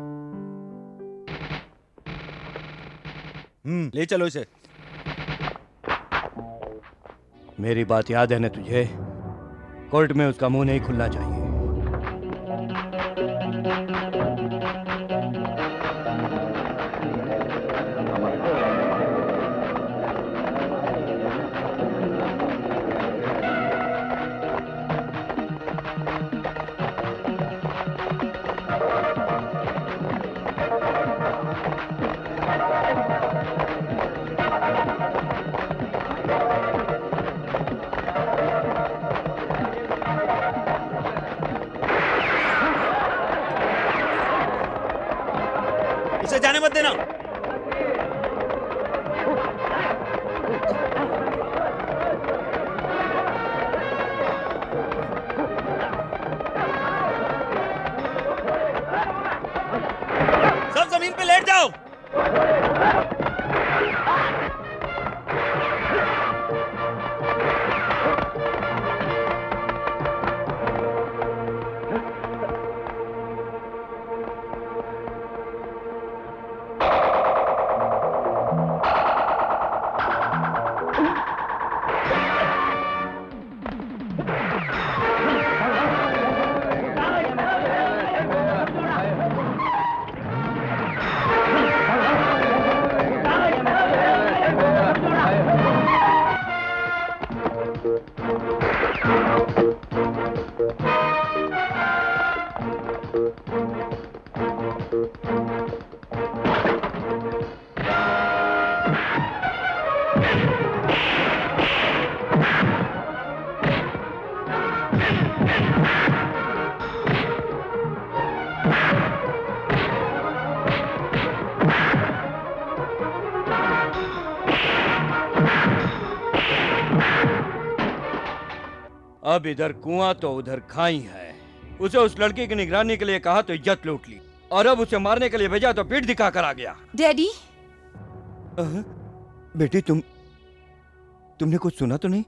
ले चलो इसे। मेरी बात याद है ना तुझे? कोर्ट में उसका मुंह नहीं खुलना चाहिए। इसे जाने मत देना। सब जमीन पे लेट जाओ। अब इधर कुआं तो उधर खाई है। उसे उस लड़की की निगरानी के लिए कहा तो इज्जत लूट ली, और अब उसे मारने के लिए भेजा तो पीठ दिखा कर आ गया। डैडी, बेटी तुमने कुछ सुना तो नहीं?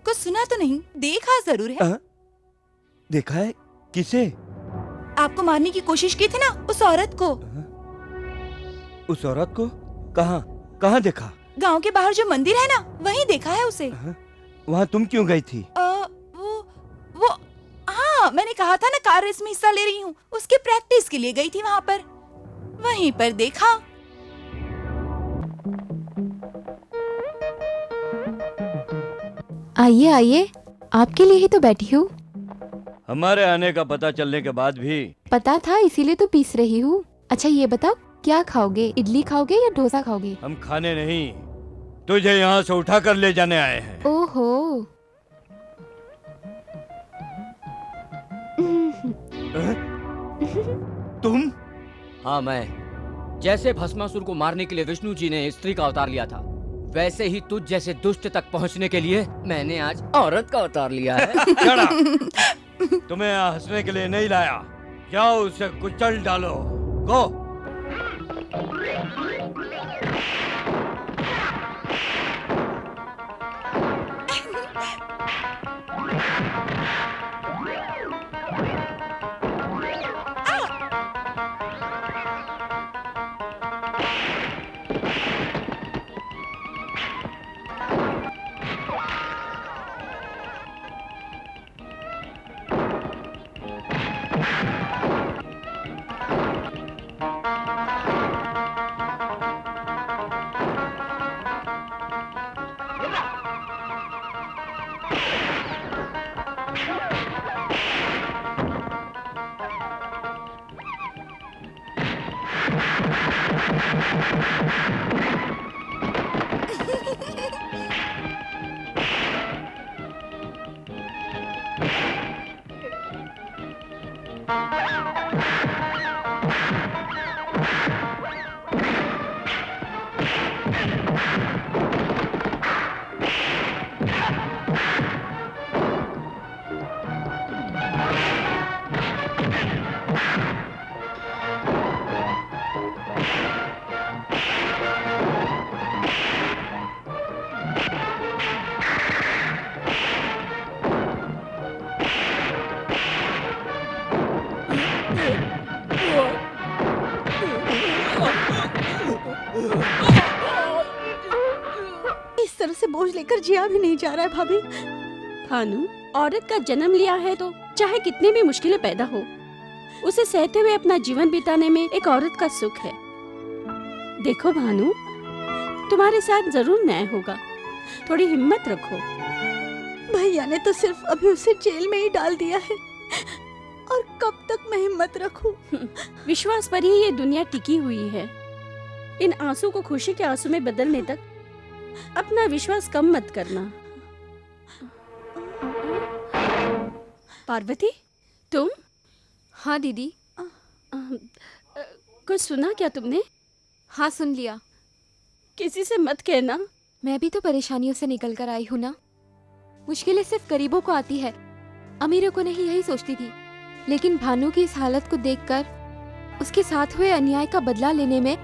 कुछ सुना तो नहीं, देखा जरूर है। देखा है? किसे? आपको मारने की कोशिश की थी ना, उस औरत को। उस औरत को? कहाँ कहाँ देखा? गांव के बाहर जो मंदिर है ना, वहीं देखा है उसे। वहाँ तुम क्यों गई थी? वो हाँ, मैंने कहा था ना कार रेस में हिस्सा ले रही हूँ, उसकी प्रैक्टिस के लिए गई थी वहाँ पर। वहीं पर देखा। आइए आइए, आपके लिए ही तो बैठी हूँ। हमारे आने का पता चलने के बाद भी? पता था, इसीलिए तो पीस रही हूँ। अच्छा ये बताओ, क्या खाओगे? इडली खाओगे या डोसा खाओगे? हम खाने नहीं, तुझे यहाँ से उठा कर ले जाने आए हैं। ओहो। तुम? हाँ मैं। जैसे भस्मासुर को मारने के लिए विष्णु जी ने स्त्री का अवतार लिया था, वैसे ही तुझ जैसे दुष्ट तक पहुंचने के लिए मैंने आज औरत का अवतार लिया है। Shut up! तुम्हें यहाँ हंसने के लिए नहीं लाया। जाओ उसे कुचल डालो। गो। इस तरह से बोझ लेकर जिया भी नहीं जा रहा है भाभी। भानु, औरत का जन्म लिया है तो चाहे कितनी भी मुश्किलें पैदा हो, उसे सहते हुए अपना जीवन बिताने में एक औरत का सुख है। देखो भानु, तुम्हारे साथ जरूर न्याय होगा, थोड़ी हिम्मत रखो। भैया ने तो सिर्फ अभी उसे जेल में ही डाल दिया है, और कब तक मैं हिम्मत रखूं? विश्वास पर ही ये दुनिया टिकी हुई है। इन आंसू को खुशी के आंसू में बदलने तक अपना विश्वास कम मत करना। पार्वती, तुम? हाँ दीदी। कुछ सुना क्या तुमने? हाँ सुन लिया। किसी से मत कहना। मैं भी तो परेशानियों से निकल कर आई हूँ ना। मुश्किलें सिर्फ गरीबों को आती है, अमीरों को नहीं, यही सोचती थी। लेकिन भानु की इस हालत को देखकर उसके साथ हुए अन्याय का बदला लेने में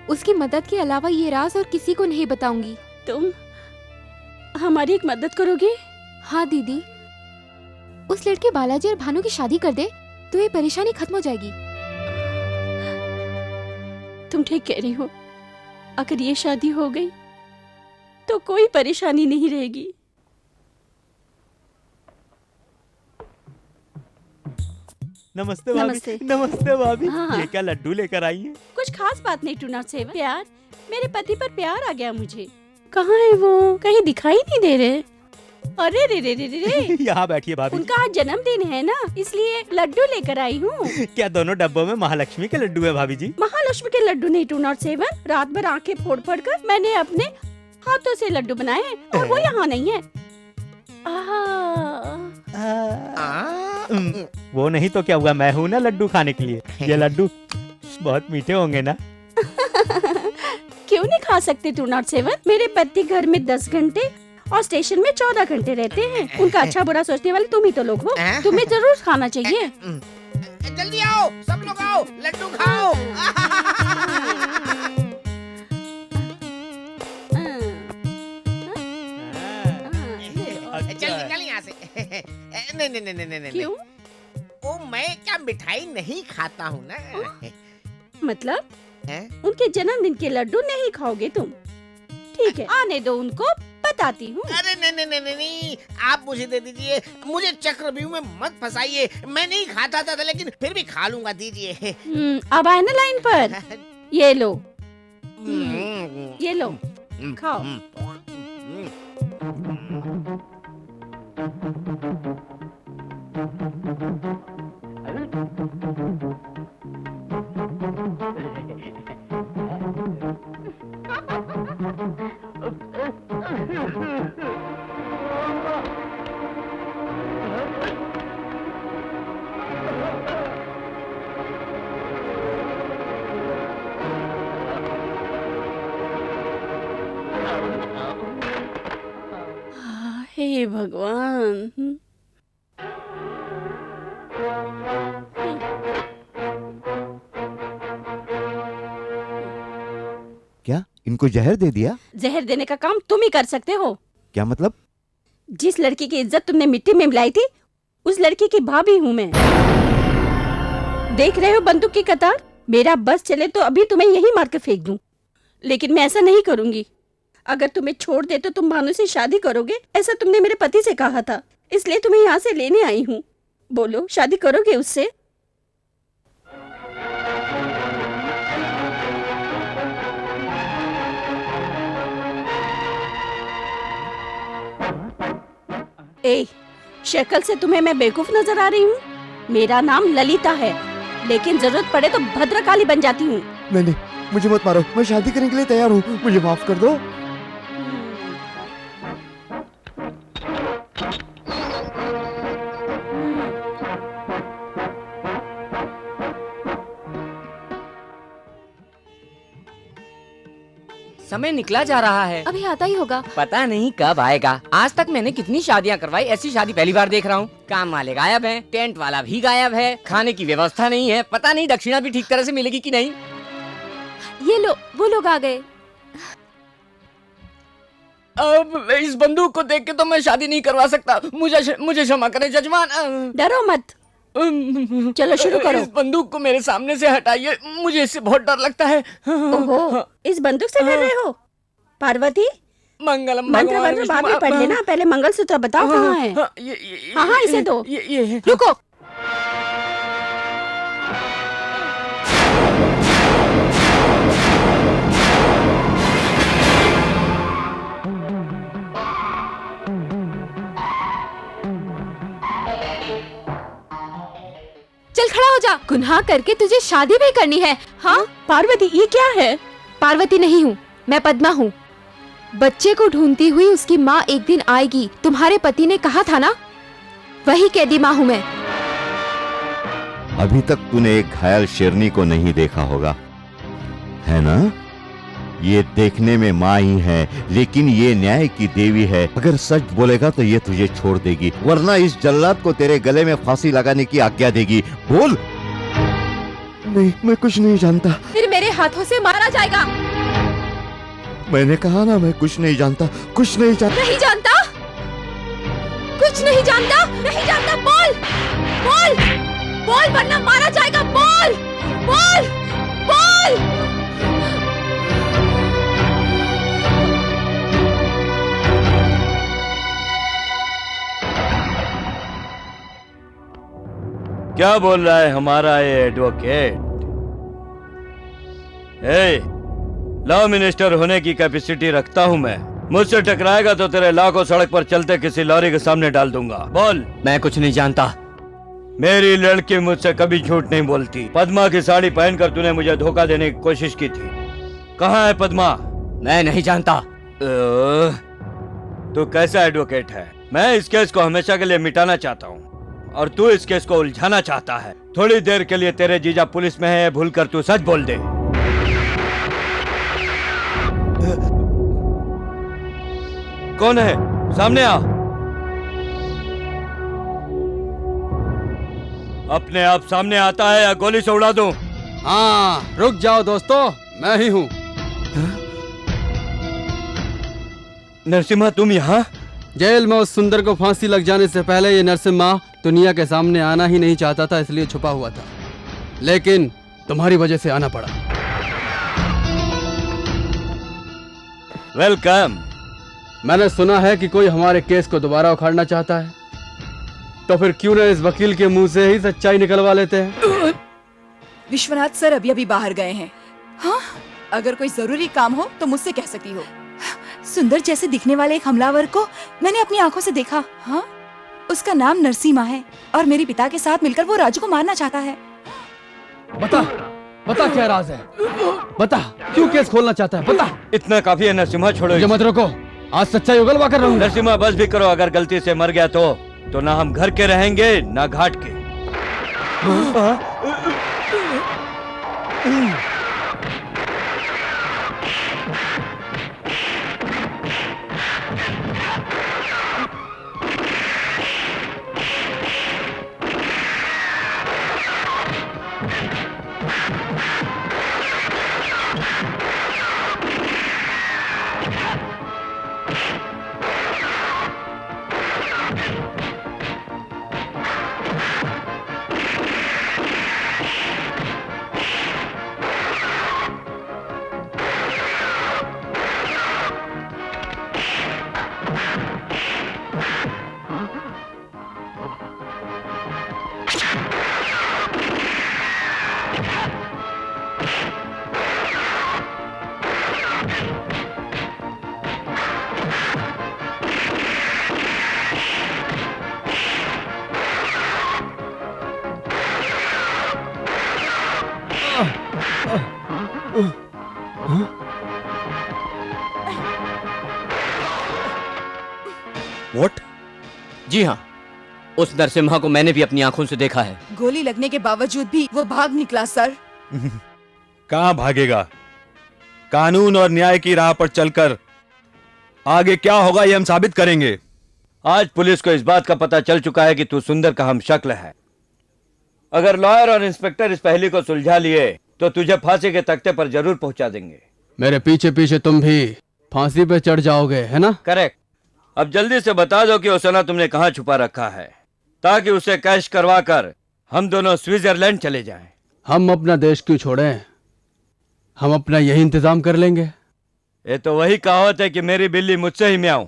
उसकी मदद के अलावा ये राज और किसी को नहीं बताऊंगी। तुम हमारी एक मदद करोगे? हाँ दीदी, उस लड़के बालाजी और भानु की शादी कर दे तो ये परेशानी खत्म हो जाएगी। तुम ठीक कह रही हो। अगर ये शादी हो गई तो कोई परेशानी नहीं रहेगी। नमस्ते भाभी। नमस्ते। नमस्ते भाभी। हाँ। ये क्या लड्डू लेकर आई हैं? कुछ खास बात नहीं टूना सेवन। प्यार, मेरे पति पर प्यार आ गया मुझे। कहाँ है वो? कहीं दिखाई नहीं दे रहे। अरे रे रे रे रे रे। यहाँ बैठिए भाभी। उनका आज जन्मदिन है ना, इसलिए लड्डू लेकर आई हूँ। क्या दोनों डब्बों में महालक्ष्मी के लड्डू है भाभी जी? महालक्ष्मी के लड्डू नहीं 207। रात भर आंखें फोड़ फोड़ कर मैंने अपने हाथों से लड्डू बनाए हैं, और वो यहाँ नहीं है। वो नहीं तो क्या हुआ, मैं हूँ ना लड्डू खाने के लिए। ये लड्डू बहुत मीठे होंगे ना? क्यों नहीं खा सकते 207? मेरे पति घर में 10 घंटे और स्टेशन में 14 घंटे रहते हैं। उनका अच्छा बुरा सोचने वाले तुम ही तो लोग हो। तुम्हें जरूर खाना चाहिए। जल्दी आओ, सब लोग आओ, लड्डू खाओ। चल निकल यहाँ से। नहीं नहीं नहीं नहीं। क्यों? ओ मैं क्या मिठाई नहीं खाता हूँ ना। मतलब उनके जन्मदिन के लड्डू नहीं खाओगे तुम? ठीक है, आने दो उनको, बताती हूँ। अरे नहीं नहीं नहीं नहीं, आप मुझे दे दीजिए। मुझे चक्रव्यूह में मत फंसाइए। मैं नहीं खाता था, लेकिन फिर भी खा लूंगा, दीजिए। अब आए ना लाइन पर। ये लो, ये लो, खाओ। हे भगवान। क्या इनको जहर दे दिया? जहर देने का काम तुम ही कर सकते हो। क्या मतलब? जिस लड़की की इज्जत तुमने मिट्टी में मिलाई थी, उस लड़की की भाभी हूँ मैं। देख रहे हो बंदूक की कतार? मेरा बस चले तो अभी तुम्हें यही मार कर फेंक दूं, लेकिन मैं ऐसा नहीं करूंगी। अगर तुम्हें छोड़ दे तो तुम भानु से शादी करोगे, ऐसा तुमने मेरे पति से कहा था, इसलिए तुम्हें यहाँ से लेने आई हूँ। बोलो, शादी करोगे उससे? ए, शक्ल से तुम्हें मैं बेवकूफ नजर आ रही हूँ? मेरा नाम ललिता है, लेकिन जरूरत पड़े तो भद्रकाली बन जाती हूँ। नहीं, मुझे मत मारो, मैं शादी करने के लिए तैयार हूँ, मुझे माफ कर दो। समय निकला जा रहा है। अभी आता ही होगा। पता नहीं कब आएगा। आज तक मैंने कितनी शादियां करवाई, ऐसी शादी पहली बार देख रहा हूँ। काम वाले गायब हैं, टेंट वाला भी गायब है, खाने की व्यवस्था नहीं है, पता नहीं दक्षिणा भी ठीक तरह से मिलेगी कि नहीं। ये लो, वो लोग आ गए। अब इस बंदूक को देख के तो मैं शादी नहीं करवा सकता। मुझे क्षमा करें जजमान। डरो मत, चलो शुरू करो। इस बंदूक को मेरे सामने से हटाइए, मुझे इससे बहुत डर लगता है। ओहो, इस बंदूक से डर रहे हो? पार्वती, मंगलम मंत्र मंत्र बाद में पढ़ लेना, पहले मंगलसूत्र बताओ कहाँ है। हाँ, इसे दो। रुको, चल खड़ा हो जा। गुनाह करके तुझे शादी भी करनी है? हाँ पार्वती, ये क्या है? पार्वती नहीं हूँ मैं, पद्मा हूँ। बच्चे को ढूंढती हुई उसकी माँ एक दिन आएगी, तुम्हारे पति ने कहा था ना, वही कैदी माँ हूँ मैं। अभी तक तूने एक घायल शेरनी को नहीं देखा होगा, है ना? ये देखने में माँ ही है, लेकिन ये न्याय की देवी है। अगर सच बोलेगा तो ये तुझे छोड़ देगी, वरना इस जल्लाद को तेरे गले में फांसी लगाने की आज्ञा देगी। बोल। नहीं, मैं कुछ नहीं जानता। फिर मेरे हाथों से मारा जाएगा। मैंने कहा ना, मैं कुछ नहीं जानता, कुछ नहीं जानता। नहीं जानता? कुछ नहीं जानता? नहीं जानता? बोल, बोल, बोल, वरना मारा जाएगा। बोल, बोल, बोल। क्या बोल रहा है हमारा ये एडवोकेट? लॉ मिनिस्टर होने की कैपेसिटी रखता हूँ मैं। मुझसे टकराएगा तो तेरे लॉ को सड़क पर चलते किसी लॉरी के सामने डाल दूंगा। बोल। मैं कुछ नहीं जानता। मेरी लड़की मुझसे कभी झूठ नहीं बोलती। पद्मा की साड़ी पहनकर तूने मुझे धोखा देने की कोशिश की थी। कहाँ है पद्मा? मैं नहीं जानता। तू कैसा एडवोकेट है? मैं इस केस को हमेशा के लिए मिटाना चाहता हूँ और तू इस केस को उलझाना चाहता है। थोड़ी देर के लिए तेरे जीजा पुलिस में है, भूलकर तू सच बोल दे। कौन है? सामने आ। अपने आप सामने आता है या गोली से उड़ा दूं? हाँ, रुक जाओ दोस्तों, मैं ही हूँ। नरसिम्हा, तुम यहाँ? जेल में उस सुंदर को फांसी लग जाने से पहले ये नरसिम्हा दुनिया के सामने आना ही नहीं चाहता था, इसलिए छुपा हुआ था, लेकिन तुम्हारी वजह से आना पड़ा। वेलकम। मैंने सुना है कि कोई हमारे केस को दोबारा उखाड़ना चाहता है, तो फिर क्यों न इस वकील के मुंह से ही सच्चाई निकलवा लेते हैं। विश्वनाथ सर अभी अभी बाहर गए हैं। हाँ, अगर कोई जरूरी काम हो तो मुझसे कह सकती हो। सुंदर जैसे दिखने वाले एक हमलावर को मैंने अपनी आंखों से देखा। हाँ, उसका नाम नरसिम्हा है और मेरे पिता के साथ मिलकर वो राजू को मारना चाहता है। बता, बता क्या राज है? बता, क्यों केस खोलना चाहता है? बता। इतना काफी है नरसिम्हा, छोड़ो। मुझे मत रोको, आज सच्चाई उगलवा कर रहूंगा। नरसिम्हा, बस भी करो। अगर गलती से मर गया तो ना हम घर के रहेंगे ना घाट के। What? जी हाँ, उस नरसिम्हा को मैंने भी अपनी आंखों से देखा है। गोली लगने के बावजूद भी वो भाग निकला सर। कहाँ भागेगा? कानून और न्याय की राह पर चलकर आगे क्या होगा ये हम साबित करेंगे। आज पुलिस को इस बात का पता चल चुका है कि तू सुंदर का हम शक्ल है। अगर लॉयर और इंस्पेक्टर इस पहेली को सुलझा लिए तो तुझे फांसी के तख्ते पर जरूर पहुंचा देंगे। मेरे पीछे पीछे तुम भी फांसी पे चढ़ जाओगे, है ना? करेक्ट। अब जल्दी से बता दो कि वो सोना तुमने कहाँ छुपा रखा है, ताकि उसे कैश करवा कर हम दोनों स्विट्जरलैंड चले जाएं। हम अपना देश क्यों छोड़ें? हम अपना यही इंतजाम कर लेंगे। ये तो वही कहावत है कि मेरी बिल्ली मुझसे ही म्याऊं।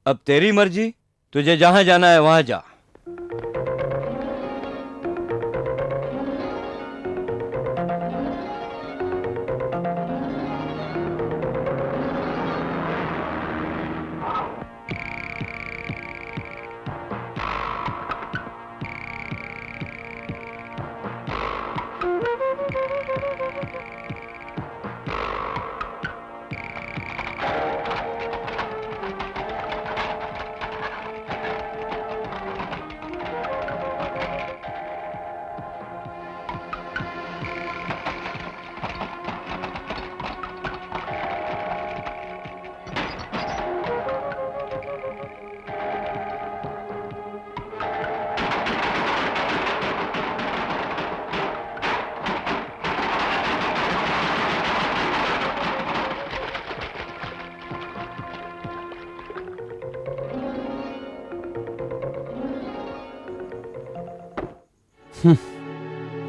अब तेरी मर्जी, तुझे जहां जाना है वहां जा।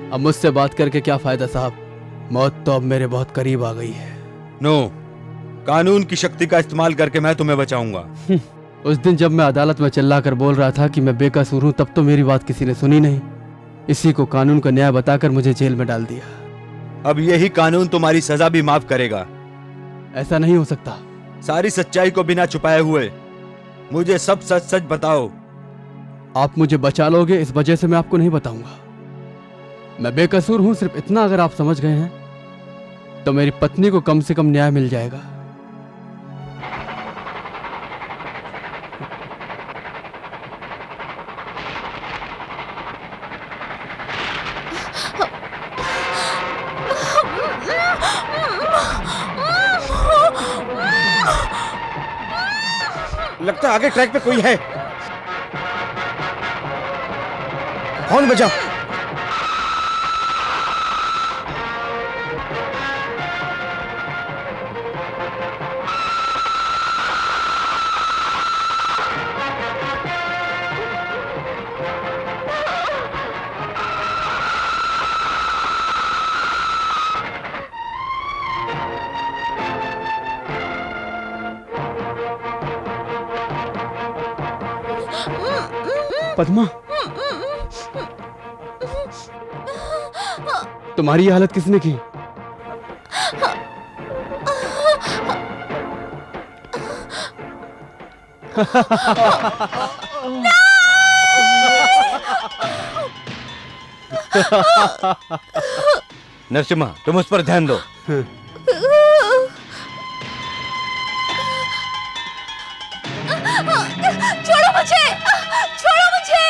अब मुझसे बात करके क्या फायदा साहब? मौत तो अब मेरे बहुत करीब आ गई है। नो, कानून की शक्ति का इस्तेमाल करके मैं तुम्हें बचाऊंगा। उस दिन जब मैं अदालत में चिल्लाकर बोल रहा था कि मैं बेकसूर हूं, तब तो मेरी बात किसी ने सुनी नहीं। इसी को कानून का न्याय बताकर मुझे जेल में डाल दिया। अब यही कानून तुम्हारी सजा भी माफ करेगा। ऐसा नहीं हो सकता। सारी सच्चाई को बिना छुपाए हुए मुझे सब सच सच बताओ। आप मुझे बचा लोगे, इस वजह से मैं आपको नहीं बताऊंगा। मैं बेकसूर हूं, सिर्फ इतना अगर आप समझ गए हैं तो मेरी पत्नी को कम से कम न्याय मिल जाएगा। लगता है आगे ट्रैक पे कोई है। हॉर्न बजा। पद्मा, तुम्हारी ये हालत किसने की? नरसिम्हा, तुम उस पर ध्यान दो। छोड़ो मुझे, छोड़ो मुझे।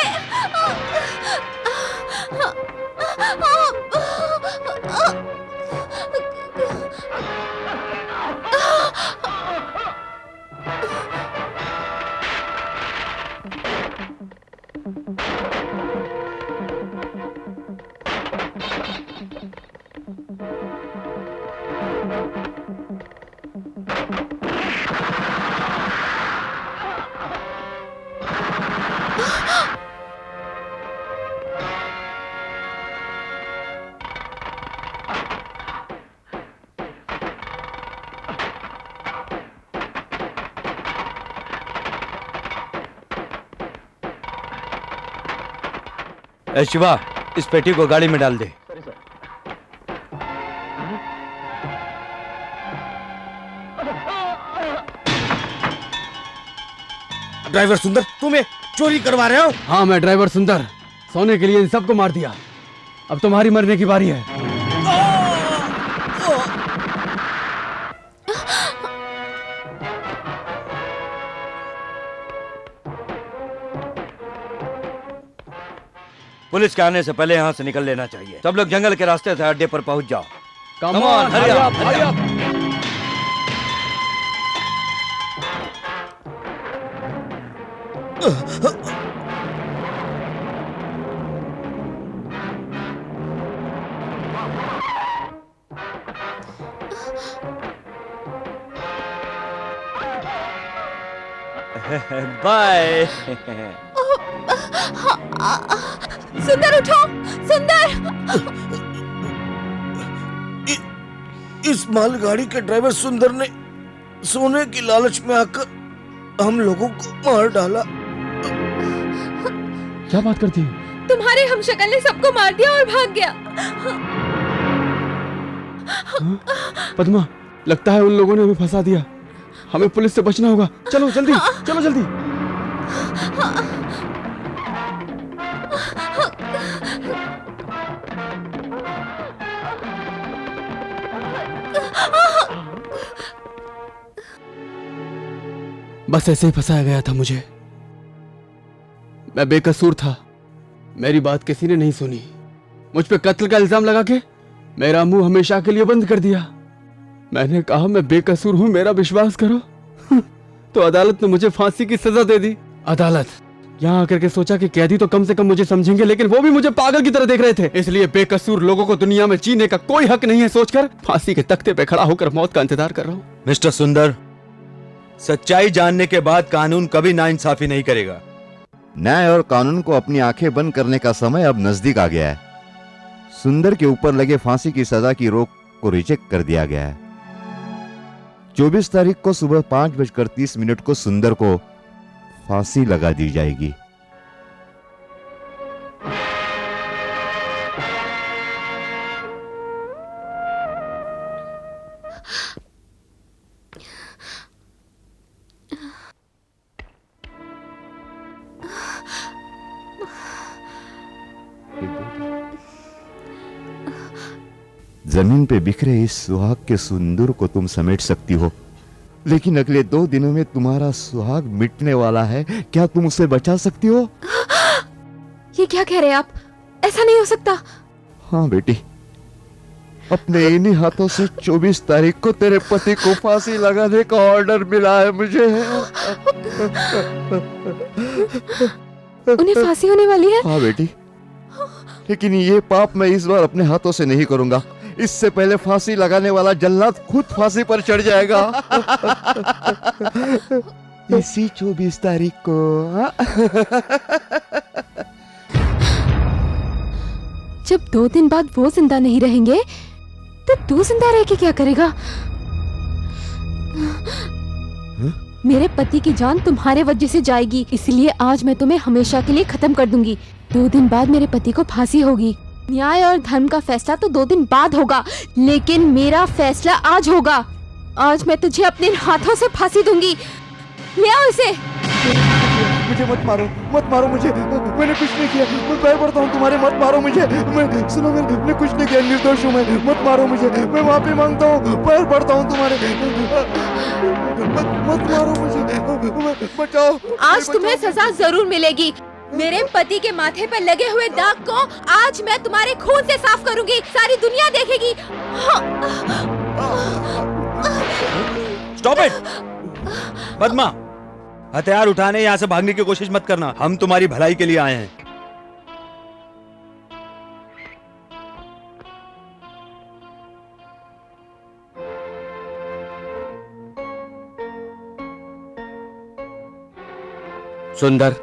ए शिवा, इस पेटी को गाड़ी में डाल दे। ड्राइवर सुंदर, तुम ये चोरी करवा रहे हो? हाँ, मैं ड्राइवर सुंदर सोने के लिए इन सबको मार दिया। अब तुम्हारी मरने की बारी है। पुलिस के आने से पहले यहाँ से निकल लेना चाहिए। सब लोग जंगल के रास्ते से अड्डे पर पहुँच जाओ। Come on, hurry up, hurry up. Bye. Sundar उठो, सुंदर। इस मालगाड़ी के ड्राइवर सुंदर ने सोने की लालच में आकर हम लोगों को मार डाला। क्या बात करती है? तुम्हारे हमशक्ल ने सबको मार दिया और भाग गया। पद्मा, लगता है उन लोगों ने हमें फंसा दिया। हमें पुलिस से बचना होगा। चलो जल्दी, चलो जल्दी। बस ऐसे ही फंसाया गया था मुझे। मैं बेकसूर था। मेरी बात किसी ने नहीं सुनी। मुझ पे कत्ल का इल्जाम लगा के मेरा मुंह हमेशा के लिए बंद कर दिया। मैंने कहा मैं बेकसूर हूं, मेरा विश्वास करो। तो अदालत ने मुझे फांसी की सजा दे दी। अदालत यहाँ आकर के सोचा कि कैदी तो कम से कम मुझे समझेंगे, लेकिन वो भी मुझे पागल की तरह देख रहे थे। इसलिए बेकसूर लोगों को दुनिया में जीने का कोई हक नहीं है सोचकर फांसी के तख्ते पे खड़ा होकर मौत का इंतजार कर रहा हूँ। मिस्टर सुंदर, सच्चाई जानने के बाद कानून कभी नाइंसाफी नहीं करेगा। न्याय और कानून को अपनी आंखें बंद करने का समय अब नजदीक आ गया है। सुंदर के ऊपर लगे फांसी की सजा की रोक को रिजेक्ट कर दिया गया है। 24 तारीख को सुबह 5:30 को सुंदर को फांसी लगा दी जाएगी। जमीन पे बिखरे इस सुहाग के सुंदर को तुम समेट सकती हो, लेकिन अगले 2 दिनों में तुम्हारा सुहाग मिटने वाला है। क्या तुम उसे बचा सकती हो? ये क्या कह रहे हैं आप? ऐसा नहीं हो सकता। हाँ बेटी, अपने इन्हीं हाथों से 24 तारीख को तेरे पति को फांसी लगाने का ऑर्डर मिला है मुझे। उन्हें फांसी होने वाली है? हाँ बेटी, लेकिन ये पाप मैं इस बार अपने हाथों से नहीं करूंगा। इससे पहले फांसी लगाने वाला जल्लाद खुद फांसी पर चढ़ जाएगा। इसी 24 तारीख को। जब 2 दिन बाद वो जिंदा नहीं रहेंगे तो तू जिंदा रह के क्या करेगा? मेरे पति की जान तुम्हारे वजह से जाएगी, इसलिए आज मैं तुम्हें हमेशा के लिए खत्म कर दूंगी। 2 दिन बाद मेरे पति को फांसी होगी। न्याय और धर्म का फैसला तो 2 दिन बाद होगा, लेकिन मेरा फैसला आज होगा। आज मैं तुझे अपने हाथों से फांसी दूंगी। ले आओ इसे। मुझे मत मारो, मत मारो मुझे। मैंने कुछ नहीं किया। मैं पैर पड़ता हूँ तुम्हारे, मत मारो मुझे। सुनो, मैंने कुछ नहीं किया, निर्दोष हूँ मैं। मत मारो मुझे, मैं माफी मांगता हूँ, पैर पड़ता हूँ तुम्हारे। मत मारो मुझे, बचाओ। आज तुम्हें सजा जरूर मिलेगी। मेरे पति के माथे पर लगे हुए दाग को आज मैं तुम्हारे खून से साफ करूंगी। सारी दुनिया देखेगी। Stop it! पद्मा, हथियार उठाने, यहाँ से भागने की कोशिश मत करना। हम तुम्हारी भलाई के लिए आए हैं। सुंदर,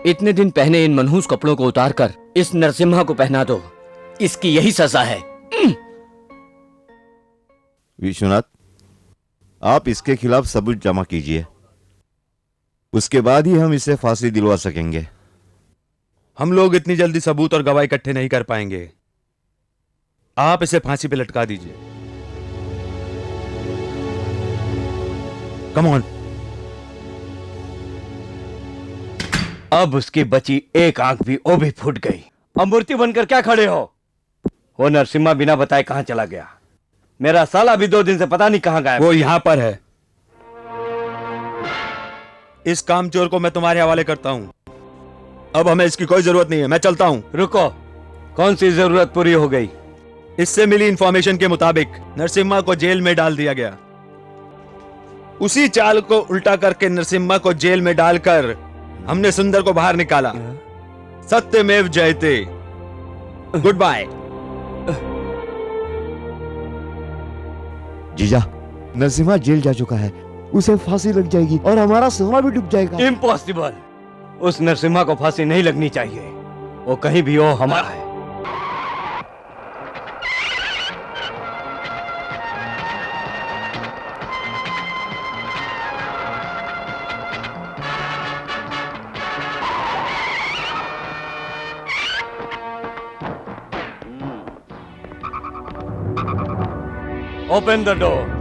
इतने दिन पहने इन मनहूस कपड़ों को उतारकर इस नरसिम्हा को पहना दो। इसकी यही सजा है। विश्वनाथ, आप इसके खिलाफ सबूत जमा कीजिए, उसके बाद ही हम इसे फांसी दिलवा सकेंगे। हम लोग इतनी जल्दी सबूत और गवाह इकट्ठे नहीं कर पाएंगे। आप इसे फांसी पे लटका दीजिए। Come on. अब उसकी बची एक आंख भी वो भी फूट गई। अब मूर्ति बनकर क्या खड़े हो? वो नरसिम्हा बिना बताए कहां चला गया? मेरा साला भी 2 दिन से पता नहीं कहां गायब। वो यहां पर है। इस कामचोर को मैं तुम्हारे हवाले करता हूं। अब हमें इसकी कोई जरूरत नहीं है, मैं चलता हूँ। रुको, कौन सी जरूरत पूरी हो गई? इससे मिली इंफॉर्मेशन के मुताबिक नरसिम्हा को जेल में डाल दिया गया। उसी चाल को उल्टा करके नरसिम्हा को जेल में डालकर हमने सुंदर को बाहर निकाला। सत्यमेव जयते। Good bye. जीजा, नरसिम्हा जेल जा चुका है, उसे फांसी लग जाएगी और हमारा सोना भी डूब जाएगा। इम्पॉसिबल। उस नरसिम्हा को फांसी नहीं लगनी चाहिए, वो कहीं भी हो हमारा है। Open the door.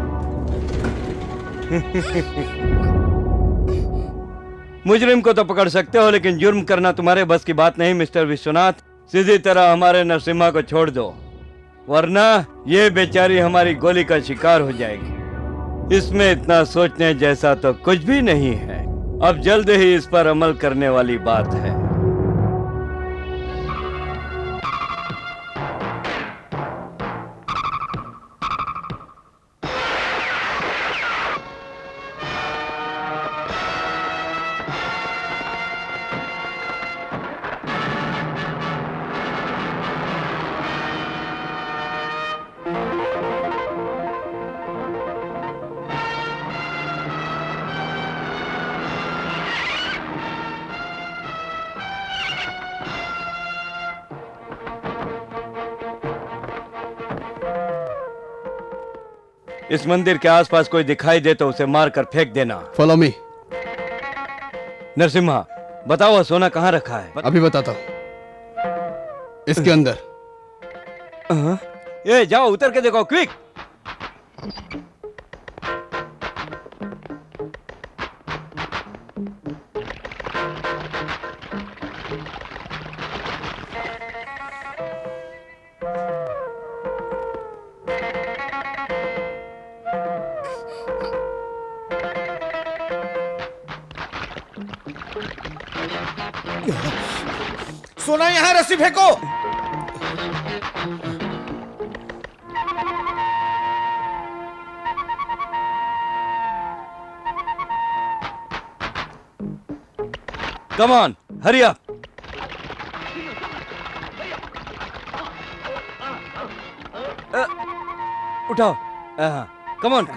मुजरिम को तो पकड़ सकते हो, लेकिन जुर्म करना तुम्हारे बस की बात नहीं मिस्टर विश्वनाथ। सीधी तरह हमारे नरसिम्हा को छोड़ दो, वरना ये बेचारी हमारी गोली का शिकार हो जाएगी। इसमें इतना सोचने जैसा तो कुछ भी नहीं है। अब जल्द ही इस पर अमल करने वाली बात है। इस मंदिर के आसपास कोई दिखाई दे तो उसे मार कर फेंक देना। Follow me. नरसिम्हा, बताओ सोना कहाँ रखा है? अभी बताता हूँ। इसके अंदर। ये जाओ, उतर के देखो, क्विक। सोना यहाँ रस्सी फेंको। Come on, hurry up. उठाओ। Come on.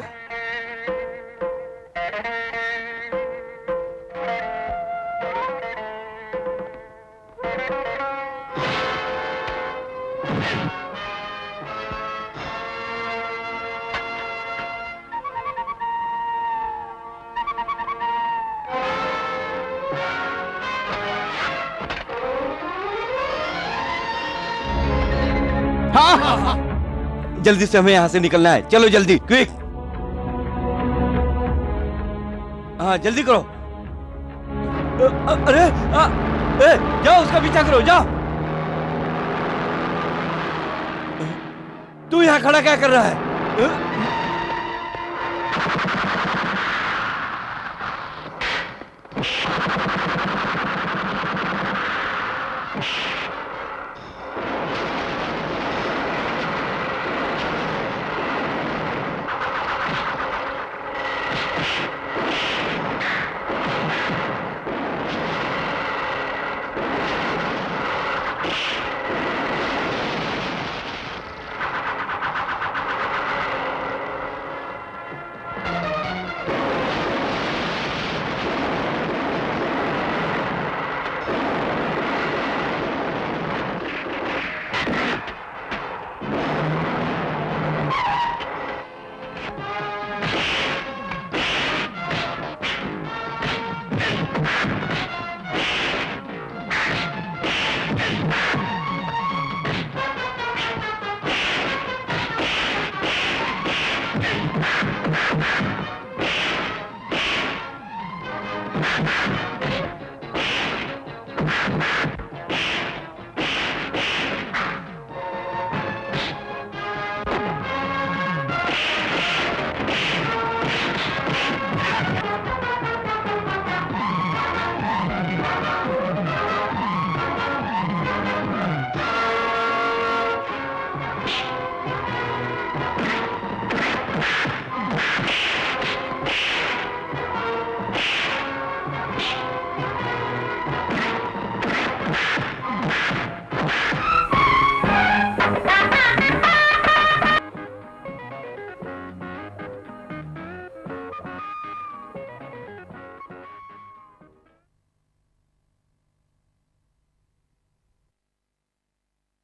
जल्दी से हमें यहाँ से निकलना है, चलो जल्दी, क्विक। हाँ जल्दी करो। अरे जाओ, उसका पीछा करो, जाओ। तू यहाँ खड़ा क्या कर रहा है?